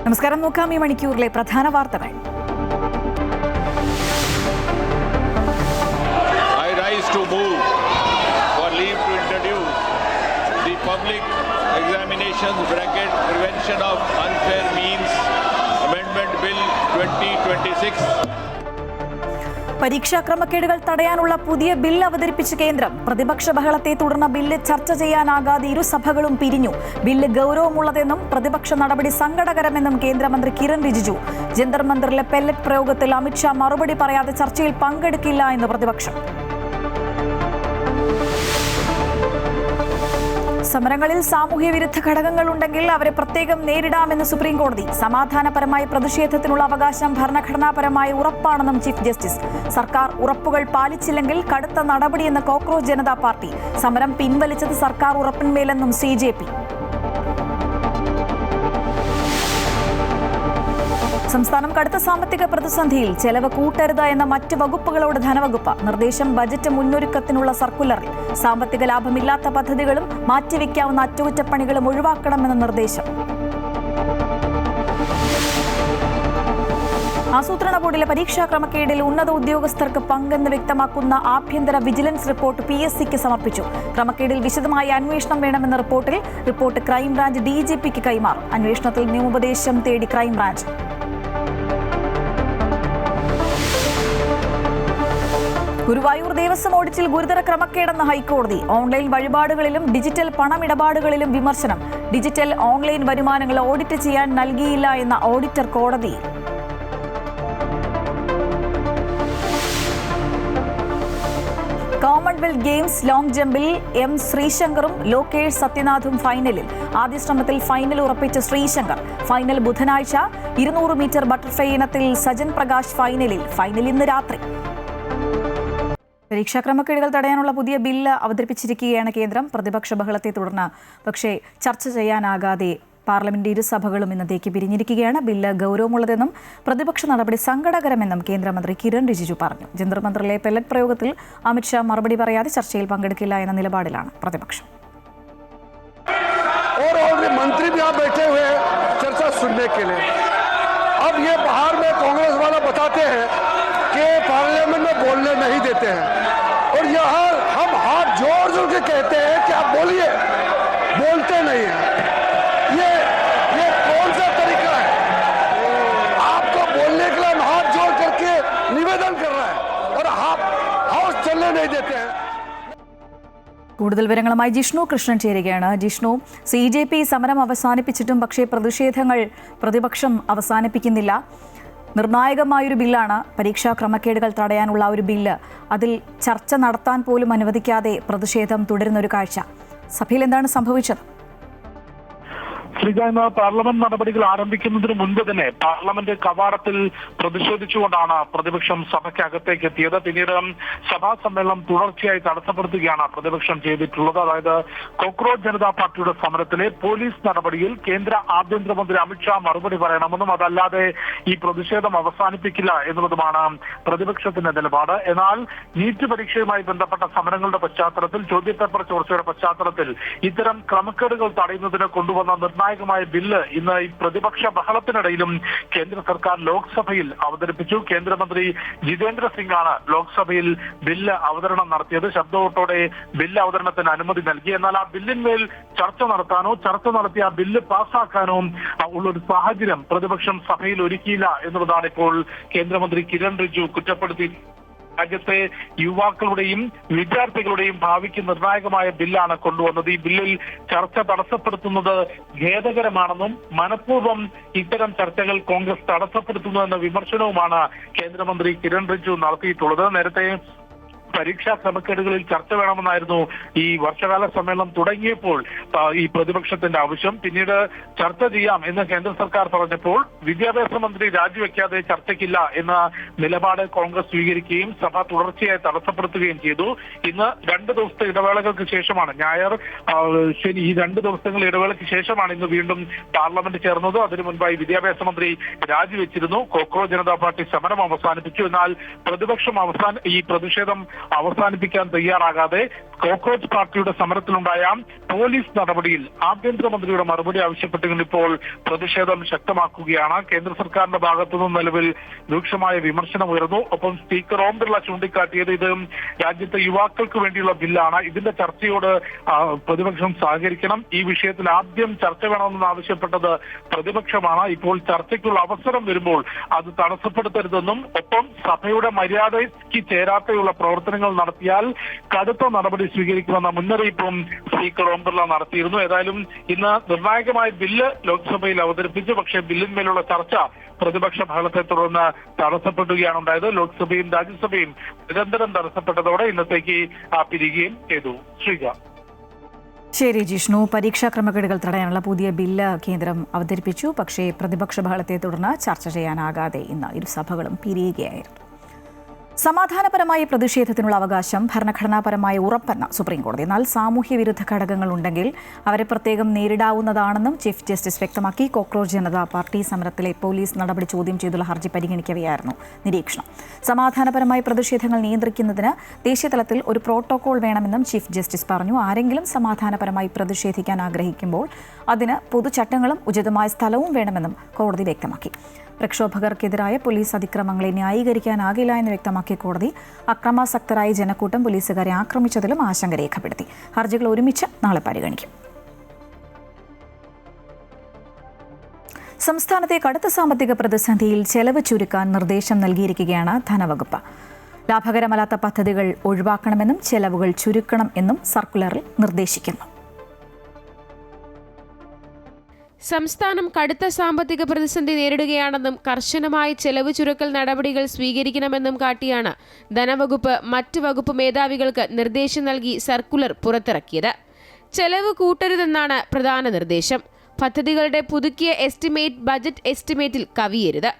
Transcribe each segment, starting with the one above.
നമസ്കാരം. നോക്കാം ഈ മണിക്കൂറിലെ പ്രധാന വാർത്തകൾ. I rise to move for leave to introduce the Public Examinations Prevention of Unfair Means Amendment Bill 2026. പരീക്ഷാ ക്രമക്കേടുകൾ തടയാനുള്ള പുതിയ ബില്ല് അവതരിപ്പിച്ച കേന്ദ്രം. പ്രതിപക്ഷ ബഹളത്തെ തുടർന്ന് ബില്ല് ചർച്ച ചെയ്യാനാകാതെ ഇരുസഭകളും പിരിഞ്ഞു. ബില്ല് ഗൗരവമുള്ളതെന്നും പ്രതിപക്ഷ നടപടി സങ്കടകരമെന്നും കേന്ദ്രമന്ത്രി കിരൺ റിജിജു. ജന്തർ മന്ദിറിലെ പെല്ലറ്റ് പ്രയോഗത്തിൽ അമിത്ഷാ മറുപടി പറയാതെ ചർച്ചയിൽ പങ്കെടുക്കില്ല എന്ന് പ്രതിപക്ഷം. സമരങ്ങളിൽ സാമൂഹ്യ വിരുദ്ധ ഘടകങ്ങളുണ്ടെങ്കിൽ അവരെ പ്രത്യേകം നേരിടാമെന്ന് സുപ്രീം കോടതി. സമാധാനപരമായ പ്രതിഷേധത്തിനുള്ള അവകാശം ഭരണഘടനാപരമായ ഉറപ്പാണെന്നും ചീഫ് ജസ്റ്റിസ്. സർക്കാർ ഉറപ്പുകൾ പാലിച്ചില്ലെങ്കിൽ കടുത്ത നടപടിയെന്ന് കോക്രോച്ച് ജനതാ പാർട്ടി. സമരം പിൻവലിച്ചത് സർക്കാർ ഉറപ്പിന്മേലെന്നും CJP. സംസ്ഥാനം കടുത്ത സാമ്പത്തിക പ്രതിസന്ധിയിൽ. ചെലവ് കൂട്ടരുത് എന്ന മറ്റ് വകുപ്പുകളോട് ധനവകുപ്പ്. നിർദ്ദേശം ബജറ്റ് മുന്നൊരുക്കത്തിനുള്ള സർക്കുലറിൽ. സാമ്പത്തിക ലാഭമില്ലാത്ത പദ്ധതികളും മാറ്റിവെക്കാവുന്ന അറ്റകുറ്റപ്പണികളും ഒഴിവാക്കണമെന്ന നിർദ്ദേശം. ആസൂത്രണ ബോർഡിലെ പരീക്ഷാ ക്രമക്കേടിൽ ഉന്നത ഉദ്യോഗസ്ഥർക്ക് പങ്കെന്ന് വ്യക്തമാക്കുന്ന ആഭ്യന്തര വിജിലൻസ് റിപ്പോർട്ട് PSCക്ക് സമർപ്പിച്ചു. ക്രമക്കേടിൽ വിശദമായ അന്വേഷണം വേണമെന്ന റിപ്പോർട്ട് ക്രൈംബ്രാഞ്ച് DGPക്ക് കൈമാറും. അന്വേഷണത്തിൽ നിയമോപദേശം തേടി ക്രൈംബ്രാഞ്ച്. ഗുരുവായൂർ ദേവസ്വം ഓഡിറ്റിൽ ഗുരുതര ക്രമക്കേടെന്ന് ഹൈക്കോടതി. ഓൺലൈൻ വഴിപാടുകളിലും ഡിജിറ്റൽ പണമിടപാടുകളിലും വിമർശനം. ഡിജിറ്റൽ ഓൺലൈൻ വരുമാനങ്ങൾ ഓഡിറ്റ് ചെയ്യാൻ നൽകിയില്ല എന്ന ഓഡിറ്റർ കോടതിയിൽ. കോമൺവെൽത്ത് ഗെയിംസ് ലോങ് ജമ്പിൽ M ശ്രീശങ്കറും ലോകേഷ് സത്യനാഥും ഫൈനലിൽ. ആദ്യ ശ്രമത്തിൽ ഫൈനൽ ഉറപ്പിച്ച ശ്രീശങ്കർ. ഫൈനൽ ബുധനാഴ്ച. 200 മീറ്റർ ബട്ടർഫ്ലൈ ഇനത്തിൽ സജൻ പ്രകാശ് ഫൈനലിൽ ഇന്ന് രാത്രി. പരീക്ഷാ ക്രമക്കേടുകൾ തടയാനുള്ള പുതിയ ബില്ല് അവതരിപ്പിച്ചിരിക്കുകയാണ് കേന്ദ്രം. പ്രതിപക്ഷ ബഹളത്തെ തുടർന്ന് പക്ഷേ ചർച്ച ചെയ്യാനാകാതെ പാർലമെന്റ് ഇരുസഭകളും ഇന്നത്തേക്ക് പിരിഞ്ഞിരിക്കുകയാണ്. ബില്ല് ഗൗരവമുള്ളതെന്നും പ്രതിപക്ഷ നടപടി സങ്കടകരമെന്നും കേന്ദ്രമന്ത്രി കിരൺ റിജിജു പറഞ്ഞു. ജന്തർ മന്ദിറിലെ പെല്ലറ്റ് പ്രയോഗത്തിൽ അമിത്ഷാ മറുപടി പറയാതെ ചർച്ചയിൽ പങ്കെടുക്കില്ല എന്ന നിലപാടിലാണ് പ്രതിപക്ഷം. मंत्री भी यहाँ बैठे हुए हैं चर्चा सुनने के लिए. अब ये बाहर में कांग्रेस वाला बताते हैं कि पार्लियामेंट में बोलने नहीं देते हैं और यहाँ हम हाथ जोड़ जोड़ के कहते हैं कि आप बोलिए, बोलते नहीं हैं. ये कौन सा तरीका है? आपको बोलने के लिए हम हाथ जोड़ करके निवेदन कर रहे हैं और आप हाउस चलने नहीं देते हैं. കൂടുതൽ വിവരങ്ങളുമായി ജിഷ്ണു കൃഷ്ണൻ ചേരുകയാണ്. ജിഷ്ണു, CJP സമരം അവസാനിപ്പിച്ചിട്ടും പക്ഷേ പ്രതിഷേധങ്ങൾ പ്രതിപക്ഷം അവസാനിപ്പിക്കുന്നില്ല. നിർണായകമായൊരു ബില്ലാണ് പരീക്ഷാ ക്രമക്കേടുകൾ തടയാനുള്ള ഒരു ബില്ല്. അതിൽ ചർച്ച നടത്താൻ പോലും അനുവദിക്കാതെ പ്രതിഷേധം തുടരുന്നൊരു കാഴ്ച. സഭയിൽ എന്താണ് സംഭവിച്ചത്? ശ്രീജ, ഇന്ന് പാർലമെന്റ് നടപടികൾ ആരംഭിക്കുന്നതിന് മുൻപ് തന്നെ പാർലമെന്റ് കവാടത്തിൽ പ്രതിഷേധിച്ചുകൊണ്ടാണ് പ്രതിപക്ഷം സഭയ്ക്കകത്തേക്ക് എത്തിയത്. പിന്നീട് സഭാ സമ്മേളനം തുടർച്ചയായി തടസ്സപ്പെടുത്തുകയാണ് പ്രതിപക്ഷം ചെയ്തിട്ടുള്ളത്. അതായത് കോക്രോച്ച് ജനതാ പാർട്ടിയുടെ സമരത്തിലെ പോലീസ് നടപടിയിൽ കേന്ദ്ര ആഭ്യന്തരമന്ത്രി അമിത്ഷാ മറുപടി പറയണമെന്നും അതല്ലാതെ ഈ പ്രതിഷേധം അവസാനിപ്പിക്കില്ല എന്നുള്ളതുമാണ് പ്രതിപക്ഷത്തിന്റെ നിലപാട്. എന്നാൽ നീറ്റ് പരീക്ഷയുമായി ബന്ധപ്പെട്ട സമരങ്ങളുടെ പശ്ചാത്തലത്തിൽ, ചോദ്യപേപ്പർ ചോർച്ചയുടെ പശ്ചാത്തലത്തിൽ ഇത്തരം ക്രമക്കേടുകൾ തടയുന്നതിന് കൊണ്ടുവന്ന നിർണായകമായ ബില്ല് ഇന്ന് ഈ പ്രതിപക്ഷ ബഹളത്തിനിടയിലും കേന്ദ്ര സർക്കാർ ലോക്സഭയിൽ അവതരിപ്പിച്ചു. കേന്ദ്രമന്ത്രി ജിതേന്ദ്ര സിംഗ് ആണ് ലോക്സഭയിൽ ബില്ല് അവതരണം നടത്തിയത്. ശബ്ദവോട്ടോടെ ബില്ല് അവതരണത്തിന് അനുമതി നൽകി. എന്നാൽ ആ ബില്ലിന്മേൽ ചർച്ച നടത്താനോ ചർച്ച നടത്തി ആ ബില്ല് പാസ്സാക്കാനോ ഉള്ളൊരു സാഹചര്യം പ്രതിപക്ഷം സഭയിൽ ഒരുക്കിയില്ല എന്നുള്ളതാണ് ഇപ്പോൾ കേന്ദ്രമന്ത്രി കിരൺ റിജിജു കുറ്റപ്പെടുത്തി. രാജ്യത്തെ യുവാക്കളുടെയും വിദ്യാർത്ഥികളുടെയും ഭാവിക്ക് നിർണായകമായ ബില്ലാണ് കൊണ്ടുവന്നത്. ഈ ബില്ലിൽ ചർച്ച തടസ്സപ്പെടുത്തുന്നത് ഖേദകരമാണെന്നും മനഃപൂർവ്വം ഇത്തരം ചർച്ചകൾ കോൺഗ്രസ് തടസ്സപ്പെടുത്തുന്നു എന്ന വിമർശനവുമാണ് കേന്ദ്രമന്ത്രി കിരൺ റിജിജു നടത്തിയിട്ടുള്ളത്. നേരത്തെ പരീക്ഷാ ക്രമക്കേടുകളിൽ ചർച്ച വേണമെന്നായിരുന്നു ഈ വർഷകാല സമ്മേളനം തുടങ്ങിയപ്പോൾ ഈ പ്രതിപക്ഷത്തിന്റെ ആവശ്യം. പിന്നീട് ചർച്ച ചെയ്യാം എന്ന് കേന്ദ്ര സർക്കാർ പറഞ്ഞപ്പോൾ വിദ്യാഭ്യാസ മന്ത്രി രാജിവെക്കാതെ ചർച്ചയ്ക്കില്ല എന്ന നിലപാട് കോൺഗ്രസ് സ്വീകരിക്കുകയും സഭ തുടർച്ചയായി തടസ്സപ്പെടുത്തുകയും ചെയ്തു. ഇന്ന് 2 ദിവസത്തെ ഇടവേളകൾക്ക് ശേഷമാണ്, ഞായർ ശനി, ഈ 2 ദിവസങ്ങളുടെ ഇടവേളയ്ക്ക് ശേഷമാണ് ഇന്ന് വീണ്ടും പാർലമെന്റ് ചേർന്നത്. അതിനു മുൻപായി വിദ്യാഭ്യാസ മന്ത്രി രാജിവെച്ചിരുന്നു. കോക്രോച്ച് ജനതാ പാർട്ടി സമരം അവസാനിപ്പിച്ചു. എന്നാൽ പ്രതിപക്ഷം ഈ പ്രതിഷേധം അവസാനിപ്പിക്കാൻ തയ്യാറാകാതെ കോക്രോച്ച് പാർട്ടിയുടെ സമരത്തിലുണ്ടായ പോലീസ് നടപടിയിൽ ആഭ്യന്തരമന്ത്രിയുടെ മറുപടി ആവശ്യപ്പെട്ടുകൊണ്ട് ഇപ്പോൾ പ്രതിഷേധം ശക്തമാക്കുകയാണ്. കേന്ദ്ര സർക്കാരിന്റെ ഭാഗത്തുനിന്നും നിലവിൽ രൂക്ഷമായ വിമർശനം ഉയർന്നു. ഒപ്പം സ്പീക്കർ ഓം ബിർള ചൂണ്ടിക്കാട്ടിയത് ഇത് രാജ്യത്തെ യുവാക്കൾക്ക് വേണ്ടിയുള്ള ബില്ലാണ്. ഇതിന്റെ ചർച്ചയോട് പ്രതിപക്ഷം സഹകരിക്കണം. ഈ വിഷയത്തിൽ ആദ്യം ചർച്ച വേണമെന്ന് ആവശ്യപ്പെട്ടത് പ്രതിപക്ഷമാണ്. ഇപ്പോൾ ചർച്ചയ്ക്കുള്ള അവസരം വരുമ്പോൾ അത് തടസ്സപ്പെടുത്തരുതെന്നും ഒപ്പം സഭയുടെ മര്യാദയ്ക്ക് ചേരാതെയുള്ള പ്രവർത്തനങ്ങൾ നടത്തിയാൽ കടുത്ത നടപടി സ്വീകരിക്കുമെന്ന മുന്നറിയിപ്പും സ്പീക്കർ ഓം ബിർള നടത്തിയിരുന്നു. ഏതായാലും ഇന്ന് നിർണായകമായ ബില്ല് ലോക്സഭയിൽ അവതരിപ്പിച്ചു. പക്ഷേ ബില്ലിന്മേലുള്ള ചർച്ച പ്രതിപക്ഷ ബഹളത്തെ തുടർന്ന് തടസ്സപ്പെടുകയാണ് ഉണ്ടായത്. ലോക്സഭയും രാജ്യസഭയും നിരന്തരം തടസ്സപ്പെട്ടതോടെ ഇന്നത്തേക്ക് പിരിയുകയും ചെയ്തു. ശ്രീജ. ശരി ജിഷ്ണു, പരീക്ഷാ ക്രമക്കേടുകൾ തടയാനുള്ള പുതിയ ബില്ല് കേന്ദ്രം അവതരിപ്പിച്ചു. പക്ഷേ പ്രതിപക്ഷ ബഹളത്തെ തുടർന്ന് ചർച്ച ചെയ്യാനാകാതെ ഇന്ന് ഇരുസഭകളും പിരിയുകയായിരുന്നു. സമാധാനപരമായ പ്രതിഷേധത്തിനുള്ള അവകാശം ഭരണഘടനാപരമായ ഉറപ്പെന്ന സുപ്രീംകോടതി. എന്നാൽ സാമൂഹ്യ വിരുദ്ധ ഘടകങ്ങൾ ഉണ്ടെങ്കിൽ അവരെ പ്രത്യേകം നേരിടാവുന്നതാണെന്നും ചീഫ് ജസ്റ്റിസ് വ്യക്തമാക്കി. കോക്രോച്ച് ജനതാ പാർട്ടി സമരത്തിലെ പോലീസ് നടപടി ചോദ്യം ചെയ്തുള്ള ഹർജി പരിഗണിക്കവെയായിരുന്നു നിരീക്ഷണം. സമാധാനപരമായ പ്രതിഷേധങ്ങൾ നിയന്ത്രിക്കുന്നതിന് ദേശീയതലത്തിൽ ഒരു പ്രോട്ടോകോൾ വേണമെന്നും ചീഫ് ജസ്റ്റിസ് പറഞ്ഞു. ആരെങ്കിലും സമാധാനപരമായി പ്രതിഷേധിക്കാൻ ആഗ്രഹിക്കുമ്പോൾ അതിന് പൊതുചട്ടങ്ങളും ഉചിതമായ സ്ഥലവും വേണമെന്നും കോടതി വ്യക്തമാക്കി. പ്രക്ഷോഭകർക്കെതിരായ പോലീസ് അതിക്രമങ്ങളെ ന്യായീകരിക്കാനാകില്ല എന്ന് വ്യക്തമാക്കിയ കോടതി അക്രമാസക്തരായ ജനക്കൂട്ടം പോലീസുകാരെ ആക്രമിച്ചതിലും ആശങ്ക രേഖപ്പെടുത്തി. ഹർജികൾ ഒരുമിച്ച് നാളെ പരിഗണിക്കും. സംസ്ഥാനത്തെ കടുത്ത സാമ്പത്തിക പ്രതിസന്ധിയിൽ ചെലവ് ചുരുക്കാൻ നിർദ്ദേശം നൽകിയിരിക്കുകയാണ് ധനവകുപ്പ്. ലാഭകരമല്ലാത്ത പദ്ധതികൾ ഒഴിവാക്കണമെന്നും ചെലവുകൾ ചുരുക്കണം എന്നും സർക്കുലറിൽ നിർദ്ദേശിക്കുന്നു. സംസ്ഥാനം കടുത്ത സാമ്പത്തിക പ്രതിസന്ധി നേരിടുകയാണെന്നും കർശനമായ ചെലവ് ചുരുക്കൽ നടപടികൾ സ്വീകരിക്കണമെന്നും കാട്ടിയാണ് ധനവകുപ്പ് മറ്റ് വകുപ്പ് മേധാവികൾക്ക് നിർദ്ദേശം നൽകി സർക്കുലർ പുറത്തിറക്കിയത്. ചെലവ് കൂട്ടരുതെന്നാണ് പ്രധാന നിർദ്ദേശം. പദ്ധതികളുടെ പുതുക്കിയ എസ്റ്റിമേറ്റ് ബജറ്റ് എസ്റ്റിമേറ്റിൽ കവിയരുത്.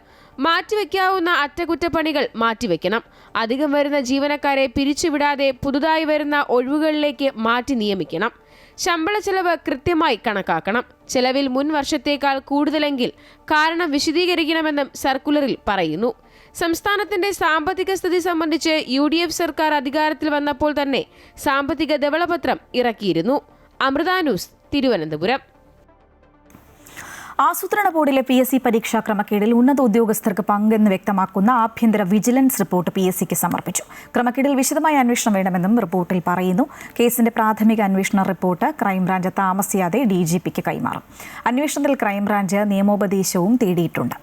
മാറ്റിവെക്കാവുന്ന അറ്റകുറ്റപ്പണികൾ മാറ്റിവെക്കണം. അധികം വരുന്ന ജീവനക്കാരെ പിരിച്ചുവിടാതെ പുതുതായി വരുന്ന ഒഴിവുകളിലേക്ക് മാറ്റി നിയമിക്കണം. ശമ്പള ചെലവ് കൃത്യമായി കണക്കാക്കണം. ചെലവിൽ മുൻ വർഷത്തേക്കാൾ കൂടുതലെങ്കിൽ കാരണം വിശദീകരിക്കണമെന്നും സർക്കുലറിൽ പറയുന്നു. സംസ്ഥാനത്തിന്റെ സാമ്പത്തിക സ്ഥിതി സംബന്ധിച്ച് UDF സർക്കാർ അധികാരത്തിൽ വന്നപ്പോൾ തന്നെ സാമ്പത്തിക ധവളപത്രം ഇറക്കിയിരുന്നു. അമൃത ന്യൂസ്, തിരുവനന്തപുരം. ആസൂത്രണ ബോർഡിലെ PSC പരീക്ഷാ ക്രമക്കേടിൽ ഉന്നത ഉദ്യോഗസ്ഥർക്ക് പങ്കെന്ന് വ്യക്തമാക്കുന്ന ആഭ്യന്തര വിജിലൻസ് റിപ്പോർട്ട് PSCക്ക് സമർപ്പിച്ചു. ക്രമക്കേടിൽ വിശദമായ അന്വേഷണം വേണമെന്നും റിപ്പോർട്ടിൽ പറയുന്നു. കേസിന്റെ പ്രാഥമിക അന്വേഷണ റിപ്പോർട്ട് ക്രൈംബ്രാഞ്ച് താമസിയാതെ DGPക്ക് കൈമാറും. അന്വേഷണത്തിൽ ക്രൈംബ്രാഞ്ച് നിയമോപദേശവും തേടിയിട്ടുണ്ട്.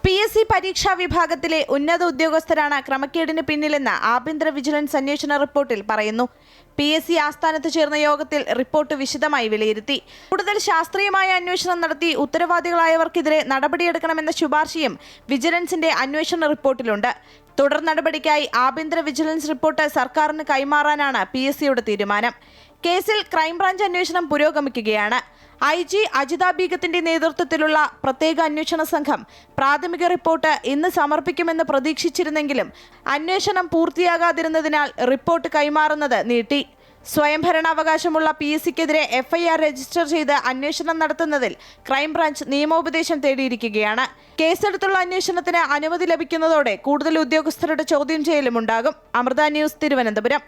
PSC പരീക്ഷാ വിഭാഗത്തിലെ ഉന്നത ഉദ്യോഗസ്ഥരാണ് ക്രമക്കേടിന് പിന്നിലെന്ന് ആഭ്യന്തര വിജിലൻസ് അന്വേഷണ റിപ്പോർട്ടിൽ പറയുന്നു. PSC ആസ്ഥാനത്ത് ചേർന്ന യോഗത്തിൽ റിപ്പോർട്ട് വിശദമായി വിലയിരുത്തി. കൂടുതൽ ശാസ്ത്രീയമായ അന്വേഷണം നടത്തി ഉത്തരവാദികളായവർക്കെതിരെ നടപടിയെടുക്കണമെന്ന ശുപാർശയും വിജിലൻസിന്റെ അന്വേഷണ റിപ്പോർട്ടിലുണ്ട്. തുടർ നടപടിക്കായി ആഭ്യന്തര വിജിലൻസ് റിപ്പോർട്ട് സർക്കാരിന് കൈമാറാനാണ് PSCയുടെ തീരുമാനം. കേസിൽ ക്രൈംബ്രാഞ്ച് അന്വേഷണം പുരോഗമിക്കുകയാണ്. IG അജിത ബീഗത്തിന്റെ നേതൃത്വത്തിലുള്ള പ്രത്യേക അന്വേഷണ സംഘം പ്രാഥമിക റിപ്പോർട്ട് ഇന്ന് സമർപ്പിക്കുമെന്ന് പ്രതീക്ഷിച്ചിരുന്നെങ്കിലും അന്വേഷണം പൂർത്തിയാകാതിരുന്നതിനാൽ റിപ്പോർട്ട് കൈമാറുന്നത് നീട്ടി. സ്വയംഭരണാവകാശമുള്ള PSCക്കെതിരെ FIR രജിസ്റ്റർ ചെയ്ത് അന്വേഷണം നടത്തുന്നതിൽ ക്രൈംബ്രാഞ്ച് നിയമോപദേശം തേടിയിരിക്കുകയാണ്. കേസെടുത്തുള്ള അന്വേഷണത്തിന് അനുമതി ലഭിക്കുന്നതോടെ കൂടുതൽ ഉദ്യോഗസ്ഥരുടെ ചോദ്യം ചെയ്യലും ഉണ്ടാകും. അമൃത ന്യൂസ്, തിരുവനന്തപുരം.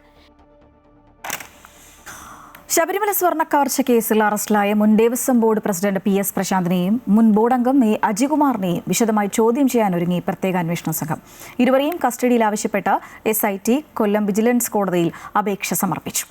ശബരിമല സ്വർണ്ണ കവർച്ച കേസിൽ അറസ്റ്റിലായ മുൻ ദേവസ്വം ബോർഡ് പ്രസിഡന്റ് PS പ്രശാന്തിനെയും മുൻ ബോർഡ് അംഗം A അജികുമാറിനെയും വിശദമായി ചോദ്യം ചെയ്യാനൊരുങ്ങി പ്രത്യേക അന്വേഷണ സംഘം. ഇരുവരെയും കസ്റ്റഡിയിൽ ആവശ്യപ്പെട്ട് SIT കൊല്ലം വിജിലൻസ് കോടതിയിൽ അപേക്ഷ സമർപ്പിച്ചു.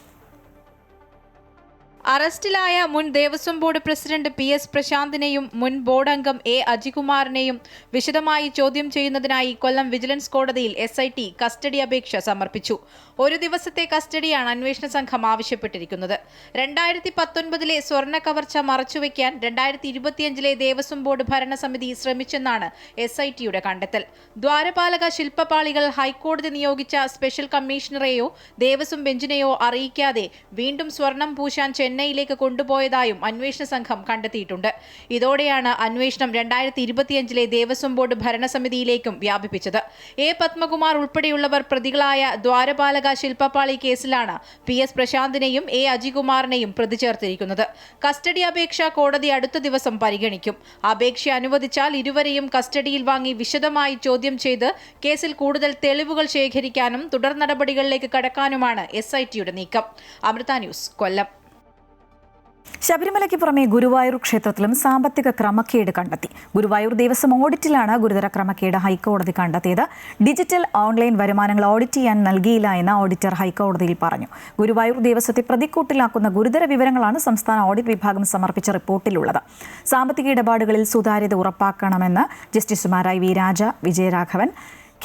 അറസ്റ്റിലായ മുൻ ദേവസ്വം ബോർഡ് പ്രസിഡന്റ് PS പ്രശാന്തിനെയും മുൻ ബോർഡ് അംഗം A അജികുമാറിനെയും വിശദമായി ചോദ്യം ചെയ്യുന്നതിനായി കൊല്ലം വിജിലൻസ് കോടതിയിൽ SIT കസ്റ്റഡി അപേക്ഷ സമർപ്പിച്ചു. ഒരു ദിവസത്തെ കസ്റ്റഡിയാണ് അന്വേഷണ സംഘം ആവശ്യപ്പെട്ടിരിക്കുന്നത്. 2019 സ്വർണ്ണ കവർച്ച മറച്ചുവെക്കാൻ 2025 ദേവസ്വം ബോർഡ് ഭരണസമിതി ശ്രമിച്ചെന്നാണ് SITയുടെ കണ്ടെത്തൽ. ദ്വാരപാലക ശില്പപാളികൾ ഹൈക്കോടതി നിയോഗിച്ച സ്പെഷ്യൽ കമ്മീഷണറെയോ ദേവസ്വം ബെഞ്ചിനെയോ അറിയിക്കാതെ വീണ്ടും സ്വർണം പൂശാൻ ചെന്നൈയിലേക്ക് കൊണ്ടുപോയതായും അന്വേഷണ സംഘം കണ്ടെത്തിയിട്ടുണ്ട്. ഇതോടെയാണ് അന്വേഷണം 2025 ദേവസ്വം ബോർഡ് ഭരണസമിതിയിലേക്കും വ്യാപിപ്പിച്ചത്. എ പത്മകുമാർ ഉൾപ്പെടെയുള്ളവർ പ്രതികളായ ദ്വാരപാലക ശില്പപാളി കേസിലാണ് PS പ്രശാന്തിനെയും എ അജികുമാറിനെയും പ്രതി ചേർത്തിരിക്കുന്നത്. കസ്റ്റഡി അപേക്ഷ കോടതി അടുത്ത ദിവസം പരിഗണിക്കും. അപേക്ഷ അനുവദിച്ചാൽ ഇരുവരെയും കസ്റ്റഡിയിൽ വാങ്ങി വിശദമായി ചോദ്യം ചെയ്ത് കേസിൽ കൂടുതൽ തെളിവുകൾ ശേഖരിക്കാനും തുടർ നടപടികളിലേക്ക് കടക്കാനുമാണ് SITയുടെ നീക്കം. അമൃത ന്യൂസ്, കൊല്ലം. ശബരിമലയ്ക്ക് പുറമെ ഗുരുവായൂർ ക്ഷേത്രത്തിലും സാമ്പത്തിക ക്രമക്കേട് കണ്ടെത്തി. ഗുരുവായൂർ ദേവസ്വം ഓഡിറ്റിലാണ് ഗുരുതര ക്രമക്കേട് ഹൈക്കോടതി കണ്ടെത്തിയത്. ഡിജിറ്റൽ ഓൺലൈൻ വരുമാനങ്ങൾ ഓഡിറ്റ് ചെയ്യാൻ നൽകിയില്ല എന്ന് ഓഡിറ്റർ ഹൈക്കോടതിയിൽ പറഞ്ഞു. ഗുരുവായൂർ ദേവസ്വത്തെ പ്രതിക്കൂട്ടിലാക്കുന്ന ഗുരുതര വിവരങ്ങളാണ് സംസ്ഥാന ഓഡിറ്റ് വിഭാഗം സമർപ്പിച്ച റിപ്പോർട്ടിലുള്ളത്. സാമ്പത്തിക ഇടപാടുകളിൽ സുതാര്യത ഉറപ്പാക്കണമെന്ന് ജസ്റ്റിസുമാരായ വി രാജ, വിജയരാഘവൻ,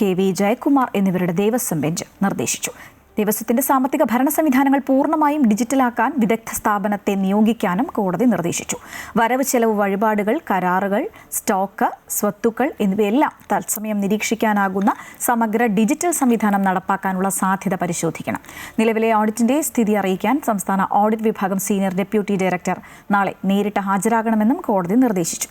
KV ജയകുമാർ എന്നിവരുടെ ദേവസ്വം ബെഞ്ച് നിർദ്ദേശിച്ചു. ദേവസ്വത്തിന്റെ സാമ്പത്തിക ഭരണ സംവിധാനങ്ങൾ പൂർണ്ണമായും ഡിജിറ്റലാക്കാൻ വിദഗ്ധ സ്ഥാപനത്തെ നിയോഗിക്കാനും കോടതി നിർദ്ദേശിച്ചു. വരവ് ചെലവ്, വഴിപാടുകൾ, കരാറുകൾ, സ്റ്റോക്ക്, സ്വത്തുക്കൾ എന്നിവയെല്ലാം തത്സമയം നിരീക്ഷിക്കാനാകുന്ന സമഗ്ര ഡിജിറ്റൽ സംവിധാനം നടപ്പാക്കാനുള്ള സാധ്യത പരിശോധിക്കണം. നിലവിലെ ഓഡിറ്റിന്റെ സ്ഥിതി അറിയിക്കാൻ സംസ്ഥാന ഓഡിറ്റ് വിഭാഗം സീനിയർ ഡെപ്യൂട്ടി ഡയറക്ടർ നാളെ നേരിട്ട് ഹാജരാകണമെന്നും കോടതി നിർദ്ദേശിച്ചു.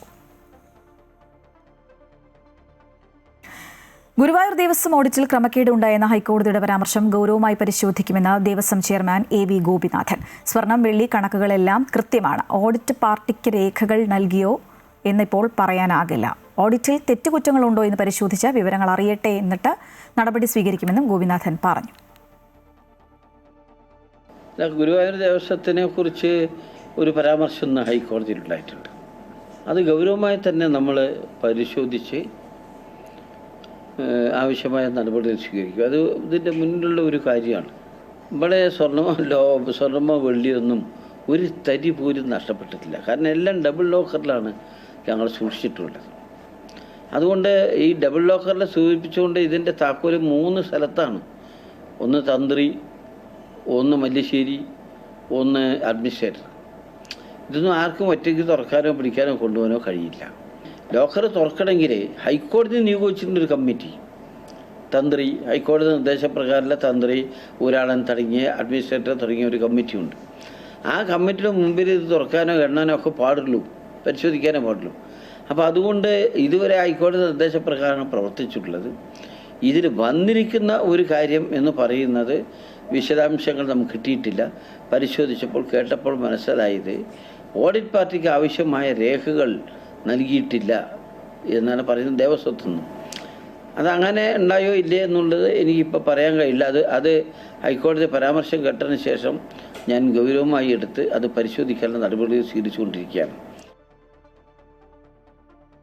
ഗുരുവായൂർ ദേവസ്വം ഓഡിറ്റിൽ ക്രമക്കേട് ഉണ്ടായെന്ന ഹൈക്കോടതിയുടെ പരാമർശം ഗൗരവമായി പരിശോധിക്കുമെന്ന് ദേവസ്വം ചെയർമാൻ AV ഗോപിനാഥൻ. സ്വർണം, വെള്ളി കണക്കുകളെല്ലാം കൃത്യമാണ്. ഓഡിറ്റ് പാർട്ടിക്ക് രേഖകൾ നൽകിയോ എന്നിപ്പോൾ പറയാനാകില്ല. ഓഡിറ്റിൽ തെറ്റുകുറ്റങ്ങളുണ്ടോ എന്ന് പരിശോധിച്ച് വിവരങ്ങൾ അറിയട്ടെ, എന്നിട്ട് നടപടി സ്വീകരിക്കുമെന്നും ഗോപിനാഥൻ പറഞ്ഞു. ഗുരുവായൂർ ദേവസ്വത്തിനെ കുറിച്ച് ഒരു പരാമർശം ഹൈക്കോടതിയിലുണ്ടായിട്ടുണ്ട്. അത് ഗൗരവമായി തന്നെ നമ്മൾ പരിശോധിച്ച് ആവശ്യമായ നടപടികൾ സ്വീകരിക്കും. അത് ഇതിൻ്റെ മുന്നിലുള്ള ഒരു കാര്യമാണ്. ഇവിടെ സ്വർണ്ണമോ വെള്ളിയൊന്നും ഒരു തരി പോലും നഷ്ടപ്പെട്ടിട്ടില്ല. കാരണം എല്ലാം ഡബിൾ ലോക്കറിലാണ് ഞങ്ങൾ സൂക്ഷിച്ചിട്ടുള്ളത്. അതുകൊണ്ട് ഈ ഡബിൾ ലോക്കറിൽ സൂചിപ്പിച്ചുകൊണ്ട് ഇതിൻ്റെ താക്കോല് 3 സ്ഥലത്താണ്. ഒന്ന് തന്ത്രി, ഒന്ന് മല്ലിശ്ശേരി, ഒന്ന് അഡ്മിനിസ്ട്രേറ്റർ. ഇതൊന്നും ആർക്കും ഒറ്റയ്ക്ക് തുറക്കാനോ പിടിക്കാനോ കൊണ്ടുപോകാനോ കഴിയില്ല. ലോക്കർ തുറക്കണമെങ്കിൽ ഹൈക്കോടതി നിയോഗിച്ചിട്ടുള്ളൊരു കമ്മിറ്റി, തന്ത്രി, ഹൈക്കോടതി നിർദ്ദേശപ്രകാരമുള്ള തന്ത്രി, ഊരാളൻ തുടങ്ങിയ അഡ്മിനിസ്ട്രേറ്റർ തുടങ്ങിയ ഒരു കമ്മിറ്റിയുണ്ട്. ആ കമ്മിറ്റിയുടെ മുമ്പിൽ ഇത് തുറക്കാനോ എണ്ണാനോ ഒക്കെ പാടുള്ളൂ, പരിശോധിക്കാനേ പാടുള്ളൂ. അപ്പോൾ അതുകൊണ്ട് ഇതുവരെ ഹൈക്കോടതി നിർദ്ദേശപ്രകാരമാണ് പ്രവർത്തിച്ചിട്ടുള്ളത്. ഇതിൽ വന്നിരിക്കുന്ന ഒരു കാര്യം എന്ന് പറയുന്നത് വിശദാംശങ്ങൾ നമുക്ക് കിട്ടിയിട്ടില്ല. പരിശോധിച്ചപ്പോൾ കേട്ടപ്പോൾ മനസ്സിലായത് ഓഡിറ്റ് പാർട്ടിക്ക് ആവശ്യമായ രേഖകൾ നൽകിയിട്ടില്ല എന്നാണ് പറയുന്നത് ദേവസ്വത്തുനിന്ന്. അതങ്ങനെ ഉണ്ടായോ ഇല്ലേ എന്നുള്ളത് എനിക്കിപ്പോൾ പറയാൻ കഴിയില്ല. അത് ഹൈക്കോടതി പരാമർശം കേട്ടതിന് ശേഷം ഞാൻ ഗൗരവമായി എടുത്ത് അത് പരിശോധിക്കാനുള്ള നടപടികൾ സ്വീകരിച്ചുകൊണ്ടിരിക്കുകയാണ്.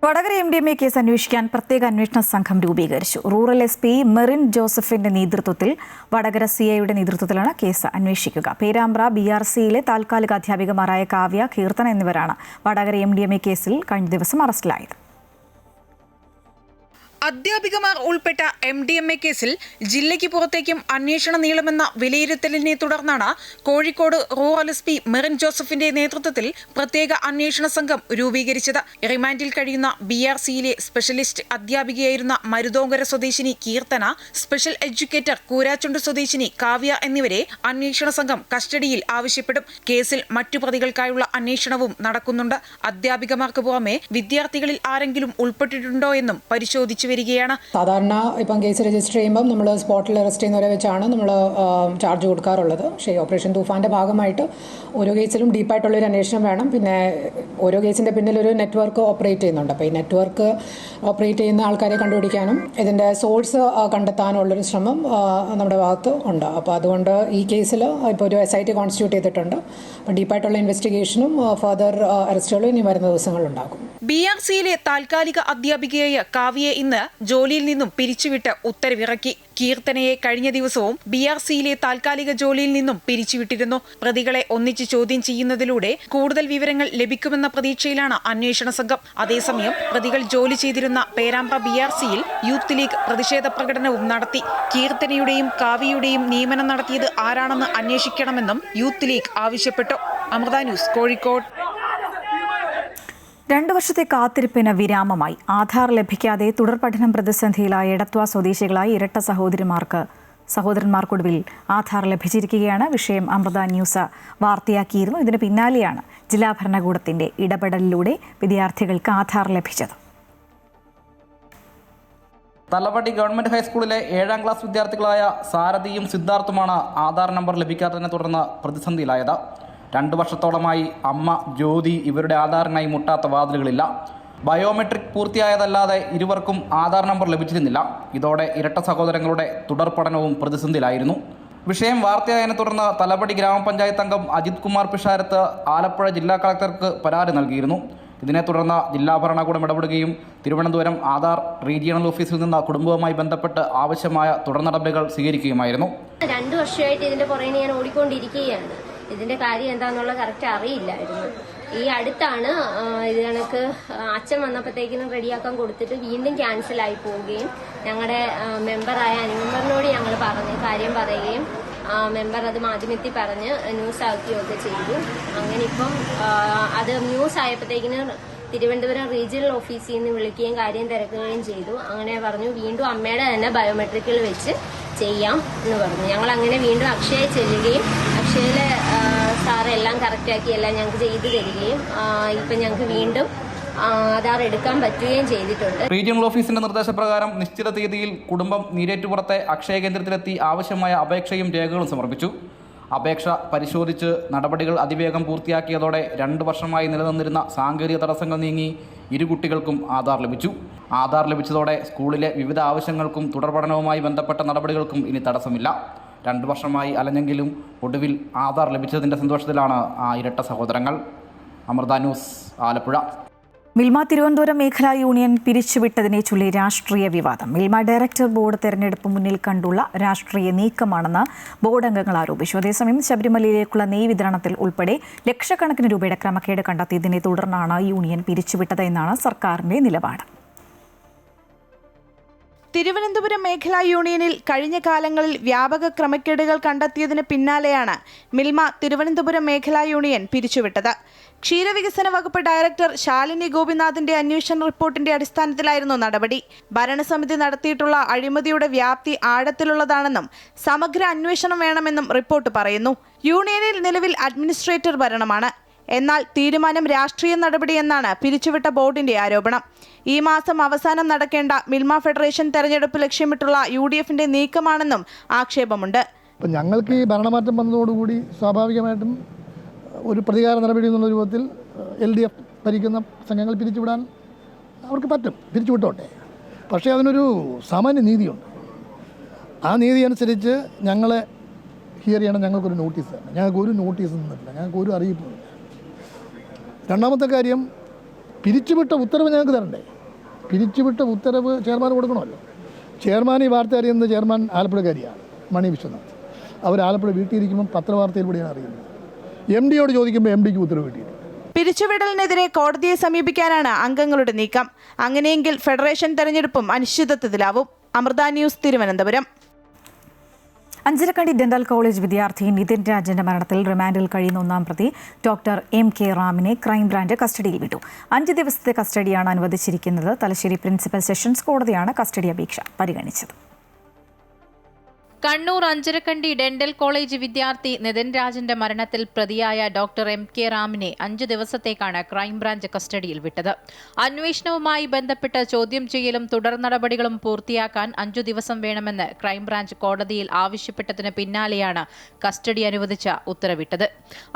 വടകര MDMA കേസ് അന്വേഷിക്കാൻ പ്രത്യേക അന്വേഷണ സംഘം രൂപീകരിച്ചു. റൂറൽ SP മെറിൻ ജോസഫിന്റെ നേതൃത്വത്തിൽ വടകര CIയുടെ നേതൃത്വത്തിലാണ് കേസ് അന്വേഷിക്കുക. പേരാമ്പ്ര BRCയിലെ താൽക്കാലിക അധ്യാപികമാരായ കാവ്യ, കീർത്തന എന്നിവരാണ് വടകര MDMA കേസിൽ കഴിഞ്ഞ ദിവസം അറസ്റ്റിലായത്. അധ്യാപികമാർ ഉൾപ്പെട്ട MDMA കേസിൽ ജില്ലയ്ക്ക് പുറത്തേക്കും അന്വേഷണം നീളുമെന്ന വിലയിരുത്തലിനെ തുടർന്നാണ് കോഴിക്കോട് റൂറൽ SP മെറിൻ ജോസഫിന്റെ നേതൃത്വത്തിൽ പ്രത്യേക അന്വേഷണ സംഘം രൂപീകരിച്ചത്. റിമാൻഡിൽ കഴിയുന്ന BRCയിലെ സ്പെഷ്യലിസ്റ്റ് അധ്യാപികയായിരുന്ന മരുതോങ്കര സ്വദേശിനി കീർത്തന, സ്പെഷ്യൽ എഡ്യൂക്കേറ്റർ കൂരാച്ചുണ്ട് സ്വദേശിനി കാവ്യ എന്നിവരെ അന്വേഷണ സംഘം കസ്റ്റഡിയിൽ ആവശ്യപ്പെടും. കേസിൽ മറ്റു പ്രതികൾക്കായുള്ള അന്വേഷണവും നടക്കുന്നുണ്ട്. അധ്യാപികമാർക്ക് പുറമെ വിദ്യാർത്ഥികളിൽ ആരെങ്കിലും ഉൾപ്പെട്ടിട്ടുണ്ടോ എന്നും പരിശോധിച്ചു വരികയാണ്. സാധാരണ ഇപ്പം കേസ് രജിസ്റ്റർ ചെയ്യുമ്പം നമ്മൾ സ്പോട്ടിൽ അറസ്റ്റ് ചെയ്യുന്നവരെ വെച്ചാണ് നമ്മൾ ചാർജ് കൊടുക്കാറുള്ളത്. പക്ഷേ ഓപ്പറേഷൻ തൂഫാന്റെ ഭാഗമായിട്ട് ഓരോ കേസിലും ഡീപ്പായിട്ടുള്ളൊരു അന്വേഷണം വേണം. പിന്നെ ഓരോ കേസിൻ്റെ പിന്നിലൊരു നെറ്റ്വർക്ക് ഓപ്പറേറ്റ് ചെയ്യുന്നുണ്ട്. അപ്പോൾ ഈ നെറ്റ്വർക്ക് ഓപ്പറേറ്റ് ചെയ്യുന്ന ആൾക്കാരെ കണ്ടുപിടിക്കാനും ഇതിൻ്റെ സോഴ്സ് കണ്ടെത്താനുള്ളൊരു ശ്രമം നമ്മുടെ ഭാഗത്ത് ഉണ്ട്. അപ്പോൾ അതുകൊണ്ട് ഈ കേസിൽ ഇപ്പോൾ ഒരു SIT കോൺസ്റ്റിറ്റ്യൂട്ട് ചെയ്തിട്ടുണ്ട്. അപ്പോൾ ഡീപ്പായിട്ടുള്ള ഇൻവെസ്റ്റിഗേഷനും ഫർദർ അറസ്റ്റുകളും ഇനി വരുന്ന ദിവസങ്ങളുണ്ടാകും. BRCയിലെ താൽക്കാലിക അധ്യാപികയായ കാവ്യയെ ഇന്ന് ജോലിയിൽ നിന്നും പിരിച്ചുവിട്ട് ഉത്തരവിറക്കി. കീർത്തനയെ കഴിഞ്ഞ ദിവസവും BRCയിലെ താൽക്കാലിക ജോലിയിൽ നിന്നും പിരിച്ചുവിട്ടിരുന്നു. പ്രതികളെ ഒന്നിച്ച് ചോദ്യം ചെയ്യുന്നതിലൂടെ കൂടുതൽ വിവരങ്ങൾ ലഭിക്കുമെന്ന പ്രതീക്ഷയിലാണ് അന്വേഷണ സംഘം. അതേസമയം പ്രതികൾ ജോലി ചെയ്തിരുന്ന പേരാമ്പ്ര BRCയിൽ യൂത്ത് ലീഗ് പ്രതിഷേധ പ്രകടനവും നടത്തി. കീർത്തനയുടെയും കാവ്യയുടെയും നിയമനം നടത്തിയത് ആരാണെന്ന് അന്വേഷിക്കണമെന്നും യൂത്ത് ലീഗ് ആവശ്യപ്പെട്ടു. അമൃത ന്യൂസ്, കോഴിക്കോട്. 2 വർഷത്തെ കാത്തിരിപ്പിന് വിരാമമായി. ആധാർ ലഭിക്കാതെ തുടർ പഠനം പ്രതിസന്ധിയിലായ എടത്വ സ്വദേശികളായ ഇരട്ട സഹോദരിമാർക്ക് സഹോദരന്മാർക്കൊടുവിൽ ആധാർ ലഭിച്ചിരിക്കുകയാണ്. വിഷയം അമൃത ന്യൂസ് വാർത്തയാക്കിയിരുന്നു. ഇതിന് പിന്നാലെയാണ് ജില്ലാ ഭരണകൂടത്തിന്റെ ഇടപെടലിലൂടെ വിദ്യാർത്ഥികൾക്ക് ആധാർ ലഭിച്ചത്. തലവടി ഗവൺമെന്റ് ഹൈസ്കൂളിലെ 7ാം ക്ലാസ് വിദ്യാർത്ഥികളായ സാരഥിയും സിദ്ധാർത്ഥുമാണ് ആധാർ നമ്പർ ലഭിക്കാത്തതിനെ തുടർന്ന് പ്രതിസന്ധിയിലായത്. 2 വർഷത്തോളമായി അമ്മ ജ്യോതി ഇവരുടെ ആധാറിനായി മുട്ടാത്ത വാതിലുകളില്ല. ബയോമെട്രിക് പൂർത്തിയായതല്ലാതെ ഇരുവർക്കും ആധാർ നമ്പർ ലഭിച്ചിരുന്നില്ല. ഇതോടെ ഇരട്ട സഹോദരങ്ങളുടെ തുടർ പഠനവും പ്രതിസന്ധിയിലായിരുന്നു. വിഷയം വാർത്തയായതിനെ തുടർന്ന് തലവടി ഗ്രാമപഞ്ചായത്ത് അംഗം അജിത് കുമാർ പിഷാരത്ത് ആലപ്പുഴ ജില്ലാ കളക്ടർക്ക് പരാതി നൽകിയിരുന്നു. ഇതിനെ തുടർന്ന് ജില്ലാ ഭരണകൂടം ഇടപെടുകയും തിരുവനന്തപുരം ആധാർ റീജിയണൽ ഓഫീസിൽ നിന്ന് കുടുംബവുമായി ബന്ധപ്പെട്ട് ആവശ്യമായ തുടർ നടപടികൾ സ്വീകരിക്കുകയുമായിരുന്നു. 2 വർഷമായിട്ട് ഇതിന്റെ പുറകെ ഞാൻ ഓടിക്കൊണ്ടിരിക്കുകയാണ്. ഇതിന്റെ കാര്യം എന്താണെന്നുള്ള കറക്റ്റ് അറിയില്ലായിരുന്നു. ഈ അടുത്താണ് ഇത് കണക്ക് അച്ഛൻ വന്നപ്പോഴത്തേക്കിനും റെഡിയാക്കാൻ കൊടുത്തിട്ട് വീണ്ടും ക്യാൻസൽ ആയി പോവുകയും ഞങ്ങളുടെ മെമ്പറായ അനിമെമ്പറിനോട് ഞങ്ങൾ പറഞ്ഞ് കാര്യം പറയുകയും മെമ്പർ അത് മാധ്യമത്തിൽ പറഞ്ഞ് ന്യൂസ് ആക്കുകയൊക്കെ ചെയ്തു. അങ്ങനെ ഇപ്പം അത് ന്യൂസ് ആയപ്പോഴത്തേക്കിന് തിരുവനന്തപുരം റീജിയണൽ ഓഫീസിൽ നിന്ന് വിളിക്കുകയും കാര്യം തിരക്കുകയും ചെയ്തു. അങ്ങനെ പറഞ്ഞു വീണ്ടും അമ്മയുടെ തന്നെ ബയോമെട്രിക്കുകൾ വെച്ച് ചെയ്യാം എന്ന് പറഞ്ഞു. ഞങ്ങൾ അങ്ങനെ വീണ്ടും അക്ഷയ ചെല്ലുകയും അക്ഷയയിലെ സാറ് എല്ലാം കറക്റ്റാക്കി എല്ലാം ഞങ്ങൾക്ക് ചെയ്തു തരികയും ഇപ്പം ഞങ്ങൾക്ക് വീണ്ടും ആധാർ എടുക്കാൻ പറ്റുകയും ചെയ്തിട്ടുണ്ട്. റീജിയണൽ ഓഫീസിന്റെ നിർദ്ദേശപ്രകാരം നിശ്ചിത തീയതിയിൽ കുടുംബം നീരേറ്റുപുറത്തെ അക്ഷയ കേന്ദ്രത്തിലെത്തി ആവശ്യമായ അപേക്ഷയും രേഖകളും സമർപ്പിച്ചു. അപേക്ഷ പരിശോധിച്ച് നടപടികൾ അതിവേഗം പൂർത്തിയാക്കിയതോടെ 2 വർഷമായി നിലനിന്നിരുന്ന സാങ്കേതിക തടസ്സങ്ങൾ നീങ്ങി ഇരു കുട്ടികൾക്കും ആധാർ ലഭിച്ചു. ആധാർ ലഭിച്ചതോടെ സ്കൂളിലെ വിവിധ ആവശ്യങ്ങൾക്കും തുടർപഠനവുമായി ബന്ധപ്പെട്ട നടപടികൾക്കും ഇനി തടസ്സമില്ല. 2 വർഷമായി അലഞ്ഞെങ്കിലും ഒടുവിൽ ആധാർ ലഭിച്ചതിൻ്റെ സന്തോഷത്തിലാണ് ആ ഇരട്ട സഹോദരങ്ങൾ. അമൃത ന്യൂസ്, ആലപ്പുഴ. മിൽമ തിരുവനന്തപുരം മേഖലാ യൂണിയൻ പിരിച്ചുവിട്ടതിനെ ചൊല്ലി രാഷ്ട്രീയ വിവാദം. മിൽമ ഡയറക്ടർ ബോർഡ് തെരഞ്ഞെടുപ്പ് മുന്നിൽ കണ്ടുള്ള രാഷ്ട്രീയ നീക്കമാണെന്ന് ബോർഡ് അംഗങ്ങൾ ആരോപിച്ചു. അതേസമയം ശബരിമലയിലേക്കുള്ള നെയ് വിതരണത്തിൽ ഉൾപ്പെടെ ലക്ഷക്കണക്കിന് രൂപയുടെ ക്രമക്കേട് കണ്ടെത്തിയതിനെ തുടർന്നാണ് യൂണിയൻ പിരിച്ചുവിട്ടത് എന്നാണ് സർക്കാരിന്റെ നിലപാട്. തിരുവനന്തപുരം മേഖലാ യൂണിയനിൽ കഴിഞ്ഞ കാലങ്ങളിൽ വ്യാപക ക്രമക്കേടുകൾ കണ്ടെത്തിയതിന് പിന്നാലെയാണ് മിൽമ തിരുവനന്തപുരം മേഖലാ യൂണിയൻ പിരിച്ചുവിട്ടത്. ക്ഷീരവികസന വകുപ്പ് ഡയറക്ടർ ശാലിനി ഗോപിനാഥിന്റെ അന്വേഷണ റിപ്പോർട്ടിന്റെ അടിസ്ഥാനത്തിലായിരുന്നു നടപടി. ഭരണസമിതി നടത്തിയിട്ടുള്ള അഴിമതിയുടെ വ്യാപ്തി ആഴത്തിലുള്ളതാണെന്നും സമഗ്ര അന്വേഷണം വേണമെന്നും റിപ്പോർട്ട് പറയുന്നു. യൂണിയനിൽ നിലവിൽ അഡ്മിനിസ്ട്രേറ്റർ ഭരണമാണ്. എന്നാൽ തീരുമാനം രാഷ്ട്രീയ നടപടിയെന്നാണ് പിരിച്ചുവിട്ട ബോർഡിന്റെ ആരോപണം. ഈ മാസം അവസാനം നടക്കേണ്ട മിൽമ ഫെഡറേഷൻ തെരഞ്ഞെടുപ്പ് ലക്ഷ്യമിട്ടുള്ള UDFന്റെ നീക്കമാണെന്നും ആക്ഷേപമുണ്ട്. ഞങ്ങൾക്ക് ഈ ഭരണമാറ്റം വന്നതോടുകൂടി സ്വാഭാവികമായിട്ടും ഒരു പ്രതികാര നടപടി എന്നുള്ള രൂപത്തിൽ LDF ഭരിക്കുന്ന സംഘങ്ങൾ പിരിച്ചുവിടാൻ അവർക്ക് പറ്റും, പിരിച്ചുവിട്ടോട്ടെ. പക്ഷേ അതിനൊരു സാമാന്യ നീതിയുണ്ട്. ആ നീതി അനുസരിച്ച് ഞങ്ങളെ ഹിയർ ചെയ്യണം. ഞങ്ങൾക്കൊരു നോട്ടീസ് തരണം. ഞങ്ങൾക്ക് ഒരു നോട്ടീസ് തന്നിട്ടില്ല, ഞങ്ങൾക്ക് ഒരു അറിയിപ്പുമില്ല. രണ്ടാമത്തെ കാര്യം, പിരിച്ചുവിട്ട ഉത്തരവ് ഞങ്ങൾക്ക് തരണ്ടേ? പിരിച്ചുവിട്ട ഉത്തരവ് ചെയർമാൻ കൊടുക്കണമല്ലോ. ചെയർമാൻ ഈ വാർത്ത അറിയുന്നത് ചെയർമാൻ ആലപ്പുഴക്കാരിയാണ്, മണി വിശ്വനാഥ്. അവർ ആലപ്പുഴ വീട്ടിലിരിക്കുമ്പം പത്രവാർത്തയിലൂടെയാണ് അറിയുന്നത്. MDയോട് ചോദിക്കുമ്പോൾ MDക്ക് ഉത്തരവ് കിട്ടിയിട്ടുണ്ട്. പിരിച്ചുവിടലിനെതിരെ കോടതിയെ സമീപിക്കാനാണ് അംഗങ്ങളുടെ നീക്കം. അങ്ങനെയെങ്കിൽ ഫെഡറേഷൻ തെരഞ്ഞെടുപ്പും അനിശ്ചിതത്വത്തിലാവും. Amrita news, Thiruvananthapuram. Anjarakandy dental college വിദ്യാർത്ഥി നിതിൻ രാജന്റെ മരണത്തിൽ റിമാൻഡിൽ കഴിയുന്ന 1-ാം പ്രതി ഡോക്ടർ MK റാമിനെ ക്രൈംബ്രാഞ്ച് കസ്റ്റഡിയിൽ വിട്ടു. 5 ദിവസത്തെ കസ്റ്റഡിയാണ് അനുവദിച്ചിരിക്കുന്നത്. തലശ്ശേരി പ്രിൻസിപ്പൽ സെഷൻസ് കോടതിയാണ് കസ്റ്റഡി അപേക്ഷ പരിഗണിച്ചത്. കണ്ണൂർ അഞ്ചരക്കണ്ടി ഡെന്റൽ കോളേജ് വിദ്യാർത്ഥി നിതിൻ രാജന്റെ മരണത്തിൽ പ്രതിയായ ഡോക്ടർ MK റാമിനെ 5 ദിവസത്തേക്കാണ് ക്രൈംബ്രാഞ്ച് കസ്റ്റഡിയിൽ വിട്ടത്. അന്വേഷണവുമായി ബന്ധപ്പെട്ട് ചോദ്യം ചെയ്യലും തുടർ നടപടികളും പൂർത്തിയാക്കാൻ 5 ദിവസം വേണമെന്ന് ക്രൈംബ്രാഞ്ച് കോടതിയിൽ ആവശ്യപ്പെട്ടതിന് പിന്നാലെയാണ് കസ്റ്റഡി അനുവദിച്ച ഉത്തരവിട്ടത്.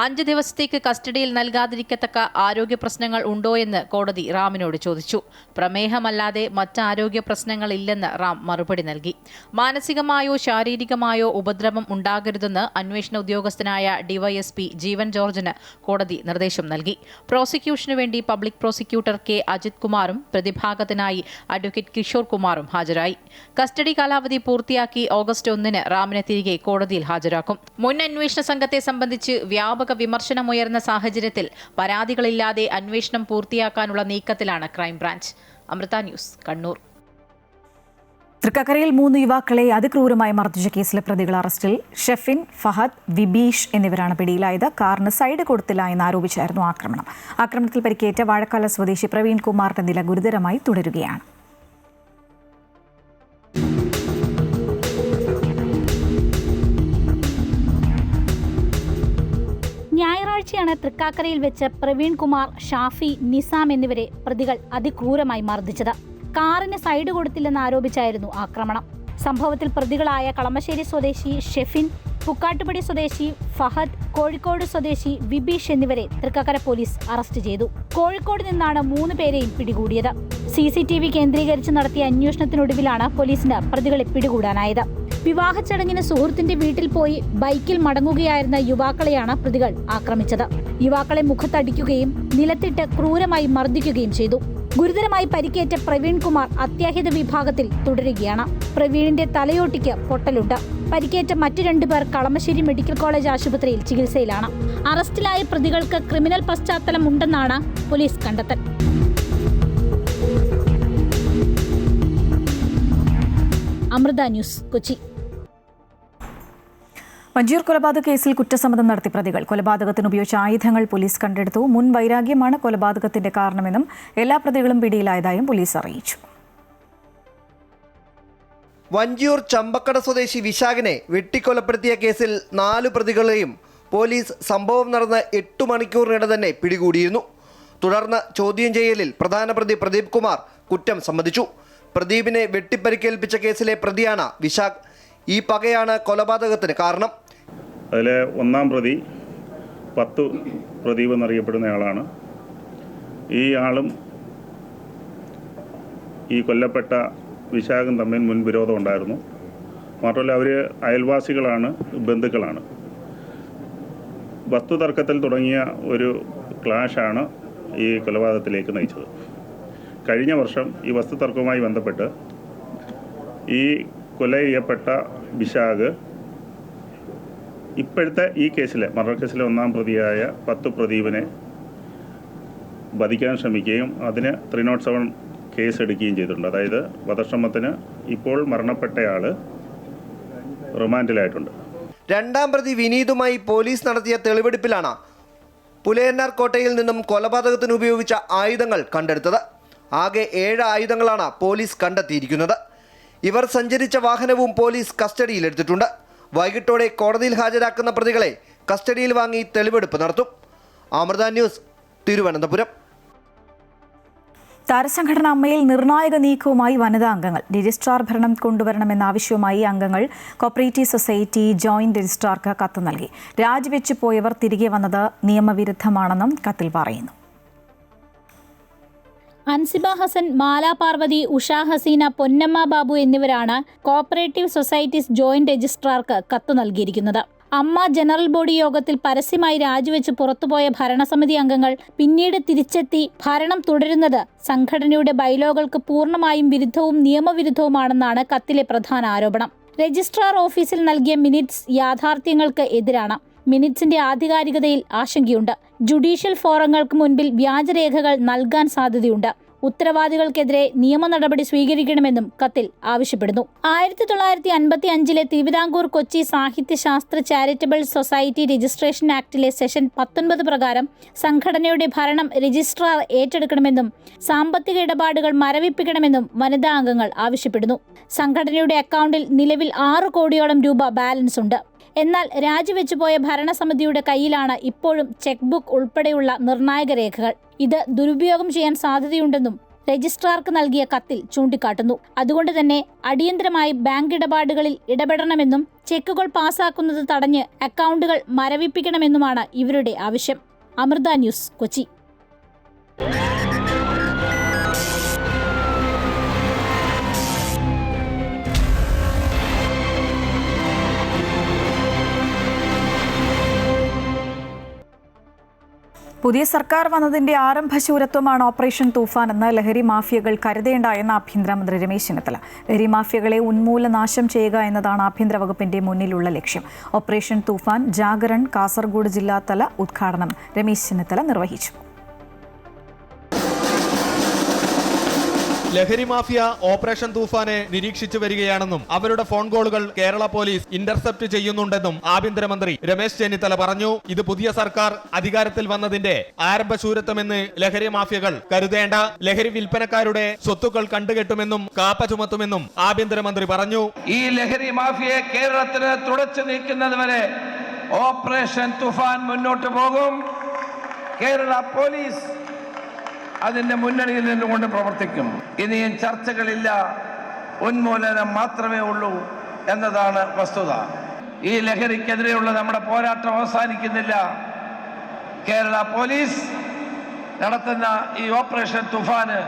5 ദിവസത്തേക്ക് കസ്റ്റഡിയിൽ നൽകാതിരിക്കത്തക്ക ആരോഗ്യ പ്രശ്നങ്ങൾ ഉണ്ടോയെന്ന് കോടതി റാമിനോട് ചോദിച്ചു. പ്രമേഹമല്ലാതെ മറ്റ് ആരോഗ്യ പ്രശ്നങ്ങളില്ലെന്ന് റാം മറുപടി നൽകി. മാനസികമായോ ശാരീരികമായോ ഉപദ്രവം ഉണ്ടാകരുതെന്ന് അന്വേഷണ ഉദ്യോഗസ്ഥനായ DYSP ജീവൻ ജോർജിന് കോടതി നിർദ്ദേശം നൽകി. പ്രോസിക്യൂഷനു വേണ്ടി പബ്ലിക് പ്രോസിക്യൂട്ടർ K അജിത് കുമാറും പ്രതിഭാഗത്തിനായി അഡ്വക്കേറ്റ് കിഷോർ കുമാറും ഹാജരായി. കസ്റ്റഡി കാലാവധി പൂർത്തിയാക്കി ഓഗസ്റ്റ് 1-ന് റാമിനെ തിരികെ കോടതിയിൽ ഹാജരാക്കും. മുൻ അന്വേഷണ സംഘത്തെ സംബന്ധിച്ച് വ്യാപക വിമർശനമുയർന്ന സാഹചര്യത്തിൽ പരാതികളില്ലാതെ അന്വേഷണം പൂർത്തിയാക്കാനുള്ള നീക്കത്തിലാണ് ക്രൈംബ്രാഞ്ച്. അമൃത ന്യൂസ്, കണ്ണൂർ. തൃക്കക്കരയിൽ 3 യുവാക്കളെ അതിക്രൂരമായി മർദ്ദിച്ച കേസിലെ പ്രതികൾ അറസ്റ്റിൽ. ഷെഫിൻ, ഫഹദ്, വിബീഷ് എന്നിവരാണ് പിടിയിലായത്. കാറിന് സൈഡ് കൊടുത്തില്ല എന്നാരോപിച്ചായിരുന്നു ആക്രമണം. ആക്രമണത്തിൽ പരിക്കേറ്റ വാഴക്കാല സ്വദേശി പ്രവീൺ കുമാറിന്റെ നില ഗുരുതരമായി തുടരുകയാണ്. വ്യാഴാഴ്ചയാണ് തൃക്കാക്കരയിൽ വെച്ച് പ്രവീൺ കുമാർ, ഷാഫി, നിസാം എന്നിവരെ പ്രതികൾ അതിക്രൂരമായി മർദ്ദിച്ചത്. കാറിന് സൈഡ് കൊടുത്തില്ലെന്ന് ആരോപിച്ചായിരുന്നു ആക്രമണം. സംഭവത്തിൽ പ്രതികളായ കളമശ്ശേരി സ്വദേശി ഷെഫിൻ, പുക്കാട്ടുപടി സ്വദേശി ഫഹദ്, കോഴിക്കോട് സ്വദേശി വിബീഷ് എന്നിവരെ തൃക്കാക്കര പോലീസ് അറസ്റ്റ് ചെയ്തു. കോഴിക്കോട് നിന്നാണ് 3 പേരെയും പിടികൂടിയത്. CCTV കേന്ദ്രീകരിച്ച് നടത്തിയ അന്വേഷണത്തിനൊടുവിലാണ് പോലീസിന് പ്രതികളെ പിടികൂടാനായത്. വിവാഹ ചടങ്ങിന് സുഹൃത്തിന്റെ വീട്ടിൽ പോയി ബൈക്കിൽ മടങ്ങുകയായിരുന്ന യുവാക്കളെയാണ് പ്രതികൾ ആക്രമിച്ചത്. യുവാക്കളെ മുഖത്തടിക്കുകയും നിലത്തിട്ട് ക്രൂരമായി മർദ്ദിക്കുകയും ചെയ്തു. ഗുരുതരമായി പരിക്കേറ്റ പ്രവീൺ കുമാർ അത്യാഹിത വിഭാഗത്തിൽ തുടരുകയാണ്. പ്രവീണിന്റെ തലയോട്ടിക്ക് പൊട്ടലുണ്ട്. പരിക്കേറ്റ മറ്റു 2 പേർ കളമശ്ശേരി മെഡിക്കൽ കോളേജ് ആശുപത്രിയിൽ ചികിത്സയിലാണ്. അറസ്റ്റിലായ പ്രതികൾക്ക് ക്രിമിനൽ പശ്ചാത്തലം ഉണ്ടെന്നാണ് പോലീസ് കണ്ടെത്തൽ. അമൃത ന്യൂസ്, കൊച്ചി. വഞ്ചിയൂർ കൊലപാതക കേസിൽ കുറ്റസമ്മതം നടത്തി പ്രതികൾ. കൊലപാതകത്തിന് ഉപയോഗിച്ച ആയുധങ്ങൾ പോലീസ് കണ്ടെടുത്തു. മുൻ വൈരാഗ്യമാണ് കൊലപാതകത്തിന്റെ കാരണമെന്നും എല്ലാ പ്രതികളും പിടിയിലായതായും പോലീസ് അറിയിച്ചു. വഞ്ചിയൂർ ചമ്പക്കട സ്വദേശി വിശാഖിനെ വെട്ടിക്കൊലപ്പെടുത്തിയ കേസിൽ 4 പ്രതികളെയും പോലീസ് സംഭവം നടന്ന് 8 മണിക്കൂറിനിടെ തന്നെ പിടികൂടിയിരുന്നു. തുടർന്ന് ചോദ്യം ചെയ്യലിൽ പ്രധാന പ്രതി പ്രദീപ് കുമാർ കുറ്റം സമ്മതിച്ചു. പ്രദീപിനെ വെട്ടിപ്പരിക്കേൽപ്പിച്ച കേസിലെ പ്രതിയാണ് വിശാഖ്. ഈ പകയാണ് കൊലപാതകത്തിന് കാരണം. അതിലെ 1-ാം പ്രതി 10 പ്രദീപ് എന്നറിയപ്പെടുന്നയാളാണ്. ഈ ആളും ഈ കൊല്ലപ്പെട്ട വിശാഖും തമ്മിൽ മുൻ വിരോധം ഉണ്ടായിരുന്നു. മാത്രമല്ല അവർ അയൽവാസികളാണ്, ബന്ധുക്കളാണ്. വസ്തുതർക്കത്തിൽ തുടങ്ങിയ ഒരു ക്ലാഷാണ് ഈ കൊലപാതകത്തിലേക്ക് നയിച്ചത്. കഴിഞ്ഞ വർഷം ഈ വസ്തുതർക്കവുമായി ബന്ധപ്പെട്ട് ഈ കൊല ചെയ്യപ്പെട്ട വിശാഖ് ഇപ്പോഴത്തെ ഈ കേസിലെ മർഡർ കേസിലെ 1-ാം പ്രതിയായ 10 പ്രദീപിനെ വധിക്കാൻ ശ്രമിക്കുകയും അതിന് 307 കേസ് എടുക്കുകയും ചെയ്തിട്ടുണ്ട്. അതായത് വധശ്രമത്തിന് ഇപ്പോൾ മരണപ്പെട്ടയാൾ റിമാൻഡിലായിട്ടുണ്ട്. 2-ാം പ്രതി വിനീതുമായി പോലീസ് നടത്തിയ തെളിവെടുപ്പിലാണ് പുലയന്നാർ കോട്ടയിൽ നിന്നും കൊലപാതകത്തിന് ഉപയോഗിച്ച ആയുധങ്ങൾ കണ്ടെടുത്തത്. ആകെ 7 ആയുധങ്ങളാണ് പോലീസ് കണ്ടെത്തിയിരിക്കുന്നത്. ഇവർ സഞ്ചരിച്ച വാഹനവും പോലീസ് കസ്റ്റഡിയിലെടുത്തിട്ടുണ്ട്. വൈകിട്ടോടെ കോടതിയിൽ ഹാജരാക്കുന്ന പ്രതികളെ കസ്റ്റഡിയിൽ വാങ്ങി തെളിവെടുപ്പ് നടത്തും. അമൃത ന്യൂസ്, തിരുവനന്തപുരം. താരസംഘടന അമ്മയിൽ നിർണായക നീക്കവുമായി വനിതാ അംഗങ്ങൾ. രജിസ്ട്രാർ ഭരണം കൊണ്ടുവരണമെന്ന ആവശ്യവുമായി അംഗങ്ങൾ കോപ്പറേറ്റീവ് സൊസൈറ്റി ജോയിന്റ് രജിസ്ട്രാർക്ക് കത്ത് നൽകി. രാജിവെച്ചു പോയവർ തിരികെ വന്നത് നിയമവിരുദ്ധമാണെന്നും കത്തിൽ പറയുന്നു. അൻസിബ ഹസൻ, മാല പാർവതി, ഉഷ ഹസീന, പൊന്നമ്മ ബാബു എന്നിവരാണ് കോപ്പറേറ്റീവ് സൊസൈറ്റീസ് ജോയിന്റ് രജിസ്ട്രാർക്ക് കത്ത് നൽകിയിരിക്കുന്നത്. അമ്മ ജനറൽ ബോഡി യോഗത്തിൽ പരസ്യമായി രാജിവെച്ച് പുറത്തുപോയ ഭരണസമിതി അംഗങ്ങൾ പിന്നീട് തിരിച്ചെത്തി ഭരണം തുടരുന്നത് സംഘടനയുടെ ബൈലോകൾക്ക് പൂർണ്ണമായും വിരുദ്ധവും നിയമവിരുദ്ധവുമാണെന്നാണ് കത്തിലെ പ്രധാന ആരോപണം. രജിസ്ട്രാർ ഓഫീസിൽ നൽകിയ മിനിറ്റ്സ് യാഥാർത്ഥ്യങ്ങൾക്ക് എതിരാണ്. മിനിറ്റ്സിന്റെ ആധികാരികതയിൽ ആശങ്കയുണ്ട്. ജുഡീഷ്യൽ ഫോറങ്ങൾക്ക് മുൻപിൽ വ്യാജരേഖകൾ നൽകാൻ സാധ്യതയുണ്ട്. ഉത്തരവാദികൾക്കെതിരെ നിയമ നടപടി സ്വീകരിക്കണമെന്നും കത്തിൽ ആവശ്യപ്പെടുന്നു. 1955 തിരുവിതാംകൂർ കൊച്ചി സാഹിത്യശാസ്ത്ര ചാരിറ്റബിൾ സൊസൈറ്റി രജിസ്ട്രേഷൻ ആക്ടിലെ സെഷൻ 19 പ്രകാരം സംഘടനയുടെ ഭരണം രജിസ്ട്രാർ ഏറ്റെടുക്കണമെന്നും സാമ്പത്തിക ഇടപാടുകൾ മരവിപ്പിക്കണമെന്നും വനിതാ അംഗങ്ങൾ ആവശ്യപ്പെടുന്നു. സംഘടനയുടെ അക്കൗണ്ടിൽ നിലവിൽ 6 കോടിയോളം രൂപ ബാലൻസ് ഉണ്ട്. എന്നാൽ രാജിവെച്ചുപോയ ഭരണസമിതിയുടെ കയ്യിലാണ് ഇപ്പോഴും ചെക്ക് ബുക്ക് ഉൾപ്പെടെയുള്ള നിർണായക രേഖകൾ. ഇത് ദുരുപയോഗം ചെയ്യാൻ സാധ്യതയുണ്ടെന്നും രജിസ്ട്രാർക്ക് നൽകിയ കത്തിൽ ചൂണ്ടിക്കാട്ടുന്നു. അതുകൊണ്ട് തന്നെ അടിയന്തരമായി ബാങ്ക് ഇടപാടുകളിൽ ഇടപെടണമെന്നും ചെക്കുകൾ പാസാക്കുന്നത് തടഞ്ഞ് അക്കൗണ്ടുകൾ മരവിപ്പിക്കണമെന്നുമാണ് ഇവരുടെ ആവശ്യം. അമൃത ന്യൂസ്, കൊച്ചി. പുതിയ സർക്കാർ വന്നതിന്റെ ആരംഭശൂരത്വമാണ് ഓപ്പറേഷൻ തൂഫാൻ എന്ന് ലഹരി മാഫിയകൾ കരുതേണ്ട എന്ന് ആഭ്യന്തരമന്ത്രി രമേശ് ചെന്നിത്തല. ലഹരി മാഫിയകളെ ഉന്മൂലനാശം ചെയ്യുക എന്നതാണ് ആഭ്യന്തര വകുപ്പിന്റെ മുന്നിലുള്ള ലക്ഷ്യം. ഓപ്പറേഷൻ തൂഫാൻ ജാഗരൺ കാസർഗോഡ് ജില്ലാതല ഉദ്ഘാടനം രമേശ് ചെന്നിത്തല നിർവഹിച്ചു. ലഹരി മാഫിയ ഓപ്പറേഷൻ തൂഫാനെ നിരീക്ഷിച്ചു വരികയാണെന്നും അവരുടെ ഫോൺ കോളുകൾ കേരള പോലീസ് ഇന്റർസെപ്റ്റ് ചെയ്യുന്നുണ്ടെന്നും ആഭ്യന്തരമന്ത്രി രമേശ് ചെന്നിത്തല പറഞ്ഞു. ഇത് പുതിയ സർക്കാർ അധികാരത്തിൽ വന്നതിന്റെ ആരംഭശൂരത്വമെന്ന് ലഹരി മാഫിയകൾ കരുതേണ്ട. ലഹരി വിൽപ്പനക്കാരുടെ സ്വത്തുക്കൾ കണ്ടുകെട്ടുമെന്നും കാപ്പ ചുമത്തുമെന്നും ആഭ്യന്തരമന്ത്രി പറഞ്ഞു. ഈ ലഹരി മാഫിയയെ കേരളത്തിന് തുടച്ചു നീക്കുന്നതുവരെ ഓപ്പറേഷൻ തൂഫാൻ മുന്നോട്ട് പോകും. കേരള പോലീസ് അതിൻ്റെ മുന്നണിയിൽ നിന്നുകൊണ്ട് പ്രവർത്തിക്കും. ഇനിയും ചർച്ചകളില്ല, ഉന്മൂലനം മാത്രമേ ഉള്ളൂ എന്നതാണ് വസ്തുത. ഈ ലഹരിക്കെതിരെയുള്ള നമ്മുടെ പോരാട്ടം അവസാനിക്കുന്നില്ല. കേരള പോലീസ് നടത്തുന്ന ഈ ഓപ്പറേഷൻ തുഫാന്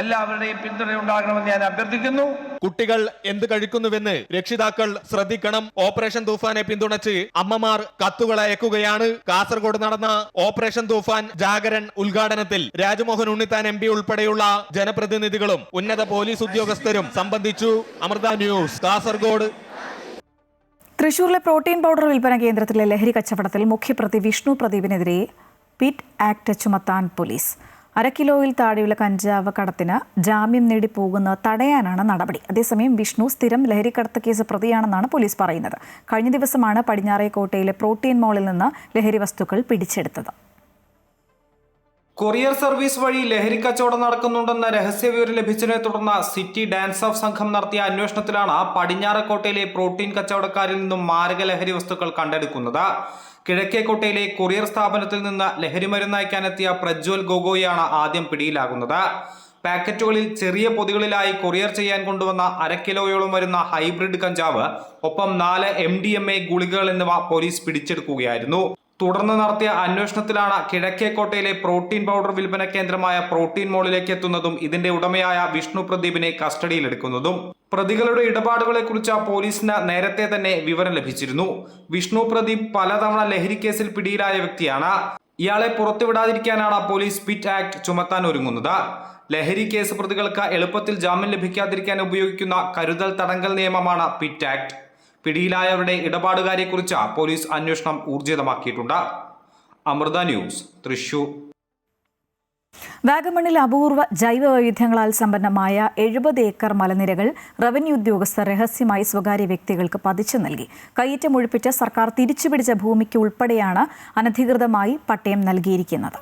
എല്ലാവരുടെയും പിന്തുണയുണ്ടാകണമെന്ന് ഞാൻ അഭ്യർത്ഥിക്കുന്നു. കുട്ടികൾ എന്ത് കഴിക്കുന്നുവെന്ന് രക്ഷിതാക്കൾ ശ്രദ്ധിക്കണം. ഓപ്പറേഷൻ തൂഫാനെ പിന്തുണച്ച് അമ്മമാർ കത്തുകൾ അയക്കുകയാണ്. കാസർഗോഡ് നടന്ന ഓപ്പറേഷൻ തൂഫാൻ ജാഗരൺ ഉദ്ഘാടനത്തിൽ രാജ്മോഹൻ ഉണ്ണിത്താൻ MP ഉൾപ്പെടെയുള്ള ജനപ്രതിനിധികളും ഉന്നത പോലീസ് ഉദ്യോഗസ്ഥരും സംബന്ധിച്ചു. അമൃത ന്യൂസ്, കാസർഗോഡ്. തൃശൂരിലെ പ്രോട്ടീൻ പൗഡർ വിൽപ്പന കേന്ദ്രത്തിലെ ലഹരി കച്ചവടത്തിൽ മുഖ്യപ്രതി വിഷ്ണു പ്രദീപിനെതിരെ പിറ്റ് ആക്ട് ചുമത്താൻ പോലീസ്. 1/2 കിലോയിൽ താഴെയുള്ള കഞ്ചാവ് കടത്തിന് ജാമ്യം നേടി പോകുന്നത് തടയാനാണ് നടപടി. അതേസമയം വിഷ്ണു സ്ഥിരം ലഹരിക്കടത്ത് കേസ് പ്രതിയാണെന്നാണ് പോലീസ് പറയുന്നത്. കഴിഞ്ഞ ദിവസമാണ് പടിഞ്ഞാറേക്കോട്ടയിലെ പ്രോട്ടീൻ മാളിൽ നിന്ന് ലഹരി വസ്തുക്കൾ പിടിച്ചെടുത്തത്. കൊറിയർ സർവീസ് വഴി ലഹരി കച്ചവടം നടക്കുന്നുണ്ടെന്ന രഹസ്യവിവരം ലഭിച്ചതിനെ തുടർന്ന് സിറ്റി ഡാൻസ് ഓഫ് സംഘം നടത്തിയ അന്വേഷണത്തിലാണ് പടിഞ്ഞാറേക്കോട്ടയിലെ പ്രോട്ടീൻ കച്ചവടക്കാരിൽ നിന്നും മാരക ലഹരി വസ്തുക്കൾ കണ്ടെടുക്കുന്നത്. കിഴക്കേക്കോട്ടയിലെ കൊറിയർ സ്ഥാപനത്തിൽ നിന്ന് ലഹരി മരുന്ന് അയക്കാനെത്തിയ പ്രജ്വൽ ഗൊഗോയാണ് ആദ്യം പിടിയിലാകുന്നത്. പാക്കറ്റുകളിൽ ചെറിയ പൊതികളിലായി കൊറിയർ ചെയ്യാൻ കൊണ്ടുവന്ന 1/2 കിലോയോളം വരുന്ന ഹൈബ്രിഡ് കഞ്ചാവ്, ഒപ്പം 4 MDMA ഗുളികകൾ എന്നിവ പോലീസ് പിടിച്ചെടുക്കുകയായിരുന്നു. തുടർന്ന് നടത്തിയ അന്വേഷണത്തിലാണ് കിഴക്കേക്കോട്ടയിലെ പ്രോട്ടീൻ പൗഡർ വിൽപ്പന കേന്ദ്രമായ പ്രോട്ടീൻ മോളിലേക്ക് എത്തുന്നതും ഇതിന്റെ ഉടമയായ വിഷ്ണു പ്രദീപിനെ കസ്റ്റഡിയിലെടുക്കുന്നതും. പ്രതികളുടെ ഇടപാടുകളെക്കുറിച്ച് പോലീസിന് നേരത്തെ തന്നെ വിവരം ലഭിച്ചിരുന്നു. വിഷ്ണു പ്രദീപ് പലതവണ ലഹരി കേസിൽ പിടിയിലായ വ്യക്തിയാണ്. ഇയാളെ പുറത്തുവിടാതിരിക്കാനാണ് പോലീസ് പിറ്റ് ആക്ട് ചുമത്താൻ ഒരുങ്ങുന്നത്. ലഹരി കേസ് പ്രതികൾക്ക് എളുപ്പത്തിൽ ജാമ്യം ലഭിക്കാതിരിക്കാൻ ഉപയോഗിക്കുന്ന കരുതൽ തടങ്കൽ നിയമമാണ് പിറ്റ് ആക്ട്. പിടിയിലായവരുടെ ഇടപാടുകാരെക്കുറിച്ച് പോലീസ് അന്വേഷണം ഊർജിതമാക്കിയിട്ടുണ്ട്. അമൃത ന്യൂസ്, തൃശൂർ. വാഗമണിൽ അപൂർവ ജൈവ വൈവിധ്യങ്ങളാൽ സമ്പന്നമായ 70 ഏക്കർ മലനിരകൾ റവന്യൂ ഉദ്യോഗസ്ഥർ രഹസ്യമായി സ്വകാര്യ വ്യക്തികൾക്ക് പതിച്ചു നൽകി. കയ്യേറ്റം ഒഴിപ്പിച്ച് സർക്കാർ തിരിച്ചുപിടിച്ച ഭൂമിക്ക് ഉൾപ്പെടെയാണ് അനധികൃതമായി പട്ടയം നൽകിയിരിക്കുന്നത്.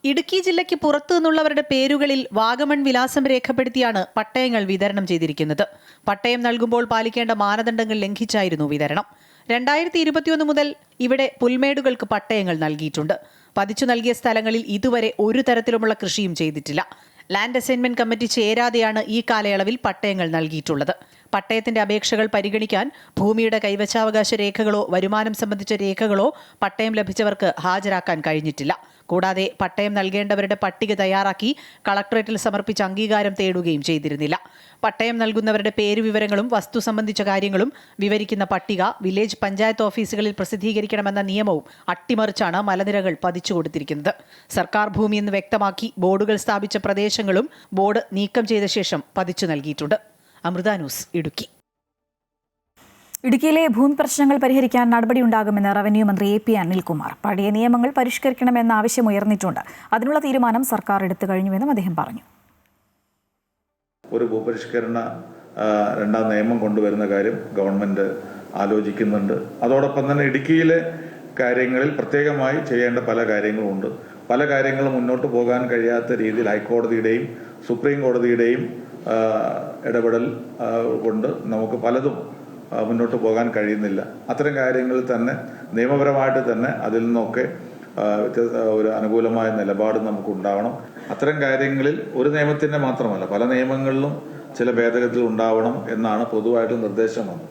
ഇടുക്കി ജില്ലയ്ക്ക് പുറത്തു നിന്നുള്ളവരുടെ പേരുകളിൽ വാഗമൺ വിലാസം രേഖപ്പെടുത്തിയാണ് പട്ടയങ്ങൾ വിതരണം ചെയ്തിരിക്കുന്നത്. പട്ടയം നൽകുമ്പോൾ പാലിക്കേണ്ട മാനദണ്ഡങ്ങൾ ലംഘിച്ചായിരുന്നു വിതരണം. 2021 മുതൽ ഇവിടെ പുൽമേടുകൾക്ക് പട്ടയങ്ങൾ നൽകിയിട്ടുണ്ട്. പതിച്ചു നൽകിയ സ്ഥലങ്ങളിൽ ഇതുവരെ ഒരു തരത്തിലുമുള്ള കൃഷിയും ചെയ്തിട്ടില്ല. ലാൻഡ് അസൈൻമെന്റ് കമ്മിറ്റി ചേരാതെയാണ് ഈ കാലയളവിൽ പട്ടയങ്ങൾ നൽകിയിട്ടുള്ളത്. പട്ടയത്തിന്റെ അപേക്ഷകൾ പരിഗണിക്കാൻ ഭൂമിയുടെ കൈവശാവകാശ രേഖകളോ വരുമാനം സംബന്ധിച്ച രേഖകളോ പട്ടയം ലഭിച്ചവർക്ക് ഹാജരാക്കാൻ കഴിഞ്ഞിട്ടില്ല. കൂടാതെ പട്ടയം നൽകേണ്ടവരുടെ പട്ടിക തയ്യാറാക്കി കളക്ടറേറ്റിൽ സമർപ്പിച്ച് അംഗീകാരം തേടുകയും ചെയ്തിരുന്നില്ല. പട്ടയം നൽകുന്നവരുടെ പേരുവിവരങ്ങളും വസ്തു സംബന്ധിച്ച കാര്യങ്ങളും വിവരിക്കുന്ന പട്ടിക വില്ലേജ് പഞ്ചായത്ത് ഓഫീസുകളിൽ പ്രസിദ്ധീകരിക്കണമെന്ന നിയമവും അട്ടിമറിച്ചാണ് മലനിരകൾ പതിച്ചു കൊടുത്തിരിക്കുന്നത്. സർക്കാർ ഭൂമിയെന്ന് വ്യക്തമാക്കി ബോർഡുകൾ സ്ഥാപിച്ച പ്രദേശങ്ങളും ബോർഡ് നീക്കം ചെയ്ത ശേഷം പതിച്ചു നൽകിയിട്ടുണ്ട്. അമൃത ന്യൂസ്, ഇടുക്കി. ഇടുക്കിയിലെ ഭൂമി പ്രശ്നങ്ങൾ പരിഹരിക്കാൻ നടപടിയുണ്ടാകുമെന്ന് റവന്യൂ മന്ത്രി AP അനിൽകുമാർ. പഴയ നിയമങ്ങൾ പരിഷ്കരിക്കണമെന്ന ആവശ്യം ഉയർന്നിട്ടുണ്ട്. അതിനുള്ള തീരുമാനം സർക്കാർ എടുത്തു കഴിഞ്ഞുവെന്നും അദ്ദേഹം പറഞ്ഞു. ഒരു ഭൂപരിഷ്കരണ 2ാം നിയമം കൊണ്ടുവരുന്ന കാര്യം ഗവൺമെന്റ് ആലോചിക്കുന്നുണ്ട്. അതോടൊപ്പം തന്നെ ഇടുക്കിയിലെ കാര്യങ്ങളിൽ പ്രത്യേകമായി ചെയ്യേണ്ട പല കാര്യങ്ങളുമുണ്ട്. പല കാര്യങ്ങളും മുന്നോട്ട് പോകാൻ കഴിയാത്ത രീതിയിൽ ഹൈക്കോടതിയുടെയും സുപ്രീം കോടതിയുടെയും ഇടപെടൽ കൊണ്ട് നമുക്ക് പലതും മുന്നോട്ട് പോകാൻ കഴിയുന്നില്ല. അത്തരം കാര്യങ്ങളിൽ തന്നെ നിയമപരമായിട്ട് തന്നെ അതിൽ നിന്നൊക്കെ ഒരു അനുകൂലമായ നിലപാട് നമുക്കുണ്ടാവണം. അത്തരം കാര്യങ്ങളിൽ ഒരു നിയമത്തിൻ്റെ മാത്രമല്ല പല നിയമങ്ങളിലും ചില ഭേദഗതികൾ ഉണ്ടാവണം എന്നാണ് പൊതുവായിട്ട് നിർദ്ദേശം വന്നത്.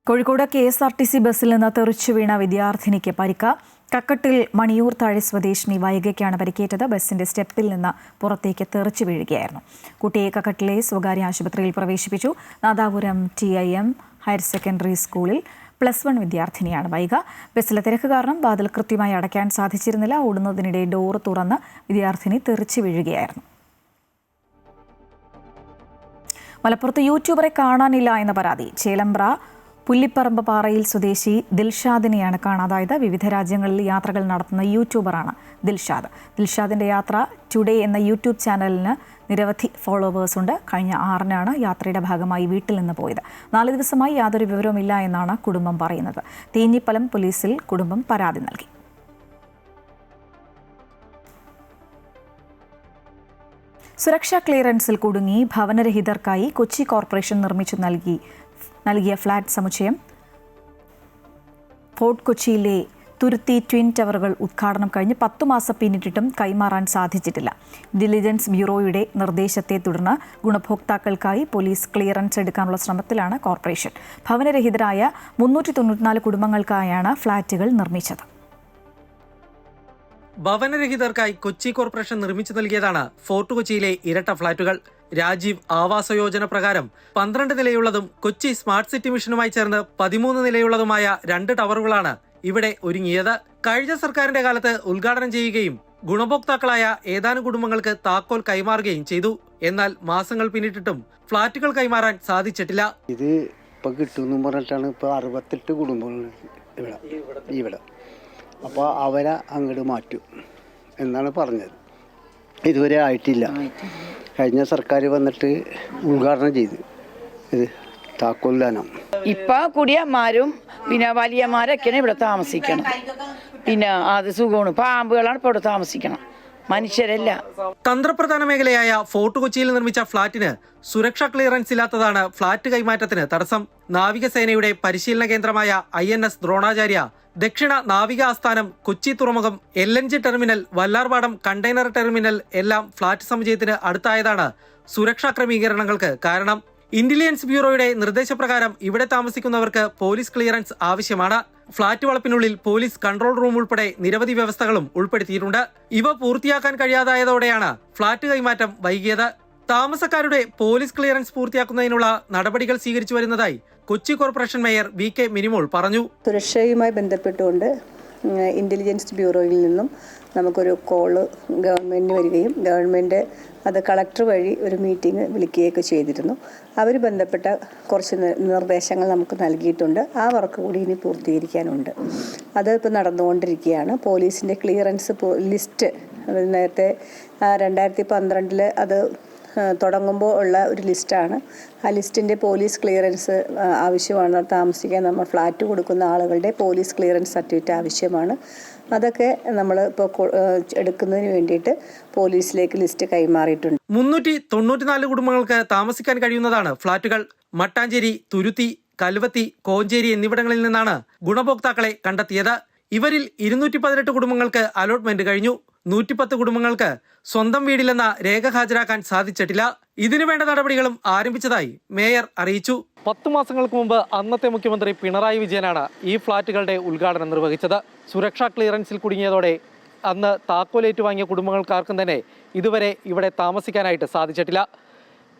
കോഴിക്കോട് KSRTC ബസ്സിൽ നിന്ന് തെറിച്ചു വീണ വിദ്യാർത്ഥിനിക്ക് പരിക്ക്. കക്കട്ടിൽ മണിയൂർ താഴെ സ്വദേശിനി വൈഗയ്ക്കാണ് പരിക്കേറ്റത്. ബസിന്റെ സ്റ്റെപ്പിൽ നിന്ന് പുറത്തേക്ക് തെറിച്ചു വീഴുകയായിരുന്നു. കുട്ടിയെ കക്കട്ടിലെ സ്വകാര്യ ആശുപത്രിയിൽ പ്രവേശിപ്പിച്ചു. നാദാപുരം TIM ഹയർ സെക്കൻഡറി സ്കൂളിൽ +1 വിദ്യാർത്ഥിനിയാണ് വൈഗ. ബസ്സിലെ തിരക്ക് കാരണം വാതിൽ കൃത്യമായി അടയ്ക്കാൻ സാധിച്ചിരുന്നില്ല. ഓടുന്നതിനിടെ ഡോർ തുറന്ന് വിദ്യാർത്ഥിനി തെറിച്ചു വീഴുകയായിരുന്നു. മലപ്പുറത്ത് യൂട്യൂബറെ കാണാനില്ല എന്ന പരാതി. ചേലമ്പ്ര പുല്ലിപ്പറമ്പ് പാറയിൽ സ്വദേശി ദിൽഷാദിനെയാണ് കാണാതായത്. വിവിധ രാജ്യങ്ങളിൽ യാത്രകൾ നടത്തുന്ന യൂട്യൂബറാണ് ദിൽഷാദ്. ദിൽഷാദിന്റെ യാത്ര ടുഡേ എന്ന യൂട്യൂബ് ചാനലിന് നിരവധി ഫോളോവേഴ്സ് ഉണ്ട്. കഴിഞ്ഞ 6-നാണ് യാത്രയുടെ ഭാഗമായി വീട്ടിൽ നിന്ന് പോയത്. 4 ദിവസമായി യാതൊരു വിവരവുമില്ല എന്നാണ് കുടുംബം പറയുന്നത്. തേഞ്ഞിപ്പലം പോലീസിൽ കുടുംബം പരാതി നൽകി. സുരക്ഷാ ക്ലിയറൻസിൽ കുടുങ്ങി ഭവനരഹിതർക്കായി കൊച്ചി കോർപ്പറേഷൻ നിർമ്മിച്ചു നൽകിയ ഫ്ളാറ്റ് സമുച്ചയം ഫോർട്ട് കൊച്ചിയിലെ തുരുത്തി ട്വിൻ ടവറുകൾ ഉദ്ഘാടനം കഴിഞ്ഞ് 10 മാസം പിന്നിട്ടിട്ടും കൈമാറാൻ സാധിച്ചിട്ടില്ല. ഇന്റലിജൻസ് ബ്യൂറോയുടെ നിർദ്ദേശത്തെ തുടർന്ന് ഗുണഭോക്താക്കൾക്കായി പോലീസ് ക്ലിയറൻസ് എടുക്കാനുള്ള ശ്രമത്തിലാണ് കോർപ്പറേഷൻ. ഭവനരഹിതരായ 394 കുടുംബങ്ങൾക്കായാണ് ഫ്ളാറ്റുകൾ നിർമ്മിച്ചത്. ഭവനരഹിതർക്കായി കൊച്ചി കോർപ്പറേഷൻ നിർമ്മിച്ചു നൽകിയതാണ് ഫോർട്ട് കൊച്ചിയിലെ ഇരട്ട ഫ്ളാറ്റുകൾ. രാജീവ് ആവാസ യോജന പ്രകാരം 12 നിലയുള്ളതും കൊച്ചി സ്മാർട്ട് സിറ്റി മിഷനുമായി ചേർന്ന് 13 നിലയുള്ളതുമായ 2 ടവറുകളാണ് ഇവിടെ ഒരുങ്ങിയത്. കഴിഞ്ഞ സർക്കാരിന്റെ കാലത്ത് ഉദ്ഘാടനം ചെയ്യുകയും ഗുണഭോക്താക്കളായ ഏതാനും കുടുംബങ്ങൾക്ക് താക്കോൽ കൈമാറുകയും ചെയ്തു. എന്നാൽ മാസങ്ങൾ പിന്നിട്ടിട്ടും ഫ്ളാറ്റുകൾ കൈമാറാൻ സാധിച്ചിട്ടില്ല. ഇത് ഇപ്പൊ കിട്ടുമെന്ന് പറഞ്ഞിട്ടാണ് ഇപ്പൊ 68 കുടുംബങ്ങൾ ഇവിടെ. അപ്പോൾ അവരെ അങ്ങോട്ട് മാറ്റും എന്നാണ് പറഞ്ഞത്. ഇതുവരെ ആയിട്ടില്ല. കഴിഞ്ഞ സർക്കാർ വന്നിട്ട് ഉദ്ഘാടനം ചെയ്തു ഇത് താക്കോൽ ദാനം. ഇപ്പൊ കുടിയന്മാരും പിന്നെ വലിയന്മാരൊക്കെയാണ് ഇവിടെ താമസിക്കണം. പിന്നെ അത് സുഖമാണ്. പാമ്പുകളാണ് ഇപ്പോൾ ഇവിടെ താമസിക്കണം, മനുഷ്യരല്ല. തന്ത്രപ്രധാന മേഖലയായ ഫോർട്ട് കൊച്ചിയിൽ നിർമ്മിച്ച ഫ്ളാറ്റിന് സുരക്ഷാ ക്ലിയറൻസ് ഇല്ലാത്തതാണ് ഫ്ളാറ്റ് കൈമാറ്റത്തിന് തടസ്സം. നാവികസേനയുടെ പരിശീലന കേന്ദ്രമായ INS ദ്രോണാചാര്യ, ദക്ഷിണ നാവിക ആസ്ഥാനം, കൊച്ചി തുറമുഖം, LNG terminal, Vallarpadam container terminal എല്ലാം ഫ്ളാറ്റ് സമുച്ചയത്തിന് അടുത്തായതാണ് സുരക്ഷാ ക്രമീകരണങ്ങൾക്ക് കാരണം. ഇന്റലിജൻസ് ബ്യൂറോയുടെ നിർദ്ദേശപ്രകാരം ഇവിടെ താമസിക്കുന്നവർക്ക് പോലീസ് ക്ലിയറൻസ് ആവശ്യമാണ്. ഫ്ളാറ്റ് വളപ്പിനുള്ളിൽ പോലീസ് കൺട്രോൾ റൂം ഉൾപ്പെടെ നിരവധി വ്യവസ്ഥകളും ഉൾപ്പെടുത്തിയിട്ടുണ്ട്. ഇവ പൂർത്തിയാക്കാൻ കഴിയാതായതോടെയാണ് ഫ്ളാറ്റ് കൈമാറ്റം വൈകിയത്. താമസക്കാരുടെ പോലീസ് ക്ലിയറൻസ് പൂർത്തിയാക്കുന്നതിനുള്ള നടപടികൾ സ്വീകരിച്ചു വരുന്നതായി Kochi corporation mayor VK Minimol പറഞ്ഞു. സുരക്ഷയുമായി ബന്ധപ്പെട്ടുകൊണ്ട് ഇന്റലിജൻസ് ബ്യൂറോയിൽ നിന്നും നമുക്കൊരു കോള് ഗവൺമെൻറ്റിന് വരികയും ഗവൺമെൻറ് അത് കളക്ടർ വഴി ഒരു മീറ്റിംഗ് വിളിക്കുകയൊക്കെ ചെയ്തിരുന്നു. അവർ ബന്ധപ്പെട്ട കുറച്ച് നിർദ്ദേശങ്ങൾ നമുക്ക് നൽകിയിട്ടുണ്ട്. ആ വർക്ക് കൂടി ഇനി പൂർത്തീകരിക്കാനുണ്ട്. അത് ഇപ്പോൾ നടന്നുകൊണ്ടിരിക്കുകയാണ്. പോലീസിൻ്റെ ക്ലിയറൻസ് ലിസ്റ്റ് നേരത്തെ 2012 അത് തുടങ്ങുമ്പോൾ ഉള്ള ഒരു ലിസ്റ്റാണ്. ആ ലിസ്റ്റിൻ്റെ പോലീസ് ക്ലിയറൻസ് ആവശ്യമാണ്. താമസിക്കാൻ നമ്മൾ ഫ്ലാറ്റ് കൊടുക്കുന്ന ആളുകളുടെ പോലീസ് ക്ലിയറൻസ് സർട്ടിഫിക്കറ്റ് ആവശ്യമാണ്. അതൊക്കെ നമ്മൾ ഇപ്പോൾ എടുക്കുന്നതിന് വേണ്ടിയിട്ട് പോലീസിലേക്ക് ലിസ്റ്റ് കൈമാറിയിട്ടുണ്ട്. 394 കുടുംബങ്ങൾക്ക് താമസിക്കാൻ കഴിയുന്നതാണ് ഫ്ളാറ്റുകൾ. മട്ടാഞ്ചേരി, തുരുത്തി, കൽവത്തി, കോഞ്ചേരി എന്നിവിടങ്ങളിൽ നിന്നാണ് ഗുണഭോക്താക്കളെ കണ്ടെത്തിയത്. ഇവരിൽ 218 കുടുംബങ്ങൾക്ക് അലോട്ട്മെന്റ് കഴിഞ്ഞു. 110 കുടുംബങ്ങൾക്ക് സ്വന്തം വീടില്ലെന്ന രേഖ ഹാജരാക്കാൻ സാധിച്ചിട്ടില്ല. ഇതിനുവേണ്ട നടപടികളും ആരംഭിച്ചതായി മേയർ അറിയിച്ചു. 10 മാസങ്ങൾക്ക് മുമ്പ് അന്നത്തെ മുഖ്യമന്ത്രി പിണറായി വിജയനാണ് ഈ ഫ്ളാറ്റുകളുടെ ഉദ്ഘാടനം നിർവഹിച്ചത്. സുരക്ഷാ ക്ലിയറൻസിൽ കുടുങ്ങിയതോടെ അന്ന് താക്കോലേറ്റ് വാങ്ങിയ കുടുംബങ്ങൾക്കാർക്കും തന്നെ ഇതുവരെ ഇവിടെ താമസിക്കാനായിട്ട് സാധിച്ചിട്ടില്ല.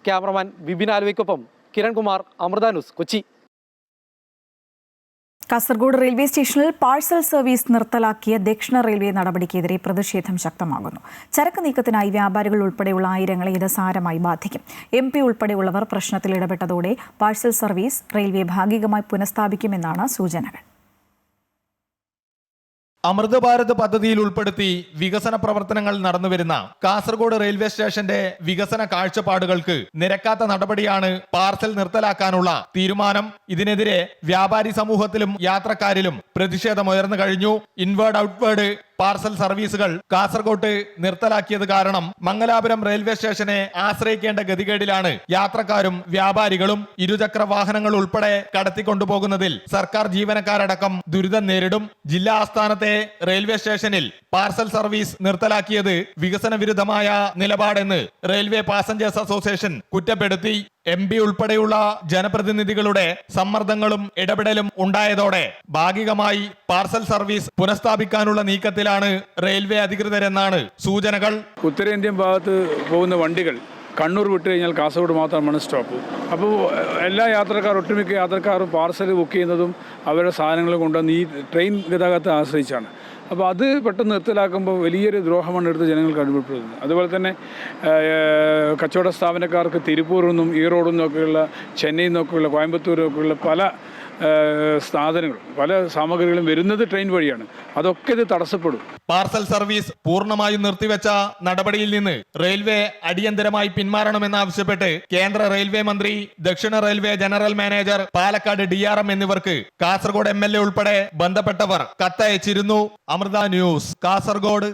ക്യാമറമാൻ വിപിൻ ആലുവയ്ക്കൊപ്പം കിരൺകുമാർ, അമൃത ന്യൂസ്, കൊച്ചി. കാസർഗോഡ് റെയിൽവേ സ്റ്റേഷനിൽ പാഴ്സൽ സർവീസ് നിർത്തലാക്കിയ ദക്ഷിണ റെയിൽവേ നടപടിക്കെതിരെ പ്രതിഷേധം ശക്തമാകുന്നു. ചരക്ക് നീക്കത്തിനായി വ്യാപാരികൾ ഉൾപ്പെടെയുള്ള ആയിരങ്ങളെ ഇത് സാരമായി ബാധിക്കും. MP ഉൾപ്പെടെയുള്ളവർ പ്രശ്നത്തിൽ ഇടപെട്ടതോടെ പാഴ്സൽ സർവീസ് റെയിൽവേ ഭാഗികമായി പുനഃസ്ഥാപിക്കുമെന്നാണ് സൂചനകൾ. അമൃത് ഭാരത് പദ്ധതിയിൽ ഉൾപ്പെടുത്തി വികസന പ്രവർത്തനങ്ങൾ നടന്നുവരുന്ന കാസർഗോഡ് റെയിൽവേ സ്റ്റേഷന്റെ വികസന കാഴ്ചപ്പാടുകൾക്ക് നിരക്കാത്ത നടപടിയാണ് പാർസൽ നിർത്തലാക്കാനുള്ള തീരുമാനം. ഇതിനെതിരെ വ്യാപാരി സമൂഹത്തിലും യാത്രക്കാരിലും പ്രതിഷേധമുയർന്നു കഴിഞ്ഞു. ഇൻവേർഡ് ഔട്ട്വേർഡ് പാർസൽ സർവീസുകൾ കാസർഗോഡ് നിർത്തലാക്കിയത് കാരണം മംഗലാപുരം റെയിൽവേ സ്റ്റേഷനെ ആശ്രയിക്കേണ്ട ഗതികേടിലാണ് യാത്രക്കാരും വ്യാപാരികളും. ഇരുചക്ര വാഹനങ്ങൾ ഉൾപ്പെടെ കടത്തിക്കൊണ്ടുപോകുന്നതിൽ സർക്കാർ ജീവനക്കാരടക്കം ദുരിതം നേരിടും. ജില്ലാ ആസ്ഥാനത്തെ റെയിൽവേ സ്റ്റേഷനിൽ പാർസൽ സർവീസ് നിർത്തലാക്കിയത് വികസന വിരുദ്ധമായ നിലപാടെന്ന് റെയിൽവേ പാസഞ്ചേഴ്സ് അസോസിയേഷൻ കുറ്റപ്പെടുത്തി. MP ഉൾപ്പെടെയുള്ള ജനപ്രതിനിധികളുടെ സമ്മർദ്ദങ്ങളും ഇടപെടലും ഉണ്ടായതോടെ ഭാഗികമായി പാർസൽ സർവീസ് പുനഃസ്ഥാപിക്കാനുള്ള നീക്കത്തിലാണ് റെയിൽവേ അധികൃതരെന്നാണ് സൂചനകൾ. ഉത്തരേന്ത്യൻ ഭാഗത്ത് പോകുന്ന വണ്ടികൾ കണ്ണൂർ വിട്ട് കഴിഞ്ഞാൽ കാസർഗോഡ് മാത്രമാണ് സ്റ്റോപ്പ്. അപ്പോൾ എല്ലാ ഒട്ടുമിക്ക യാത്രക്കാരും പാർസൽ ബുക്ക് ചെയ്യുന്നതും അവരുടെ സാധനങ്ങൾ കൊണ്ടുവന്ന് ഈ ട്രെയിൻ ഗതാഗതത്തെ ആശ്രയിച്ചാണ്. അപ്പോൾ അത് പെട്ടെന്ന് നിർത്തലാക്കുമ്പോൾ വലിയൊരു ദ്രോഹമാണ് എടുത്ത് ജനങ്ങൾക്ക് അനുഭവപ്പെടുന്നത്. അതുപോലെ തന്നെ കച്ചവട സ്ഥാപനക്കാർക്ക് തിരുപ്പൂരിൽ നിന്നും ഈറോഡിൽ നിന്നൊക്കെയുള്ള ചെന്നൈയിൽ നിന്നൊക്കെയുള്ള കോയമ്പത്തൂരിൽ നിന്നൊക്കെയുള്ള പല സാധനങ്ങളും പല സാമഗ്രികളും വരുന്നത് ട്രെയിൻ വഴിയാണ്. അതൊക്കെ ഇത് തടസ്സപ്പെടും. പാർസൽ സർവീസ് പൂർണ്ണമായും നിർത്തിവെച്ച നടപടിയിൽ നിന്ന് റെയിൽവേ അടിയന്തരമായി പിന്മാറണമെന്നാവശ്യപ്പെട്ട് കേന്ദ്ര റെയിൽവേ മന്ത്രി, ദക്ഷിണ railway general manager, Palakkad DRM എന്നിവർക്ക് കാസർഗോഡ് MLA ഉൾപ്പെടെ ബന്ധപ്പെട്ടവർ കത്തയച്ചിരുന്നു. അമൃത ന്യൂസ്, കാസർഗോഡ്.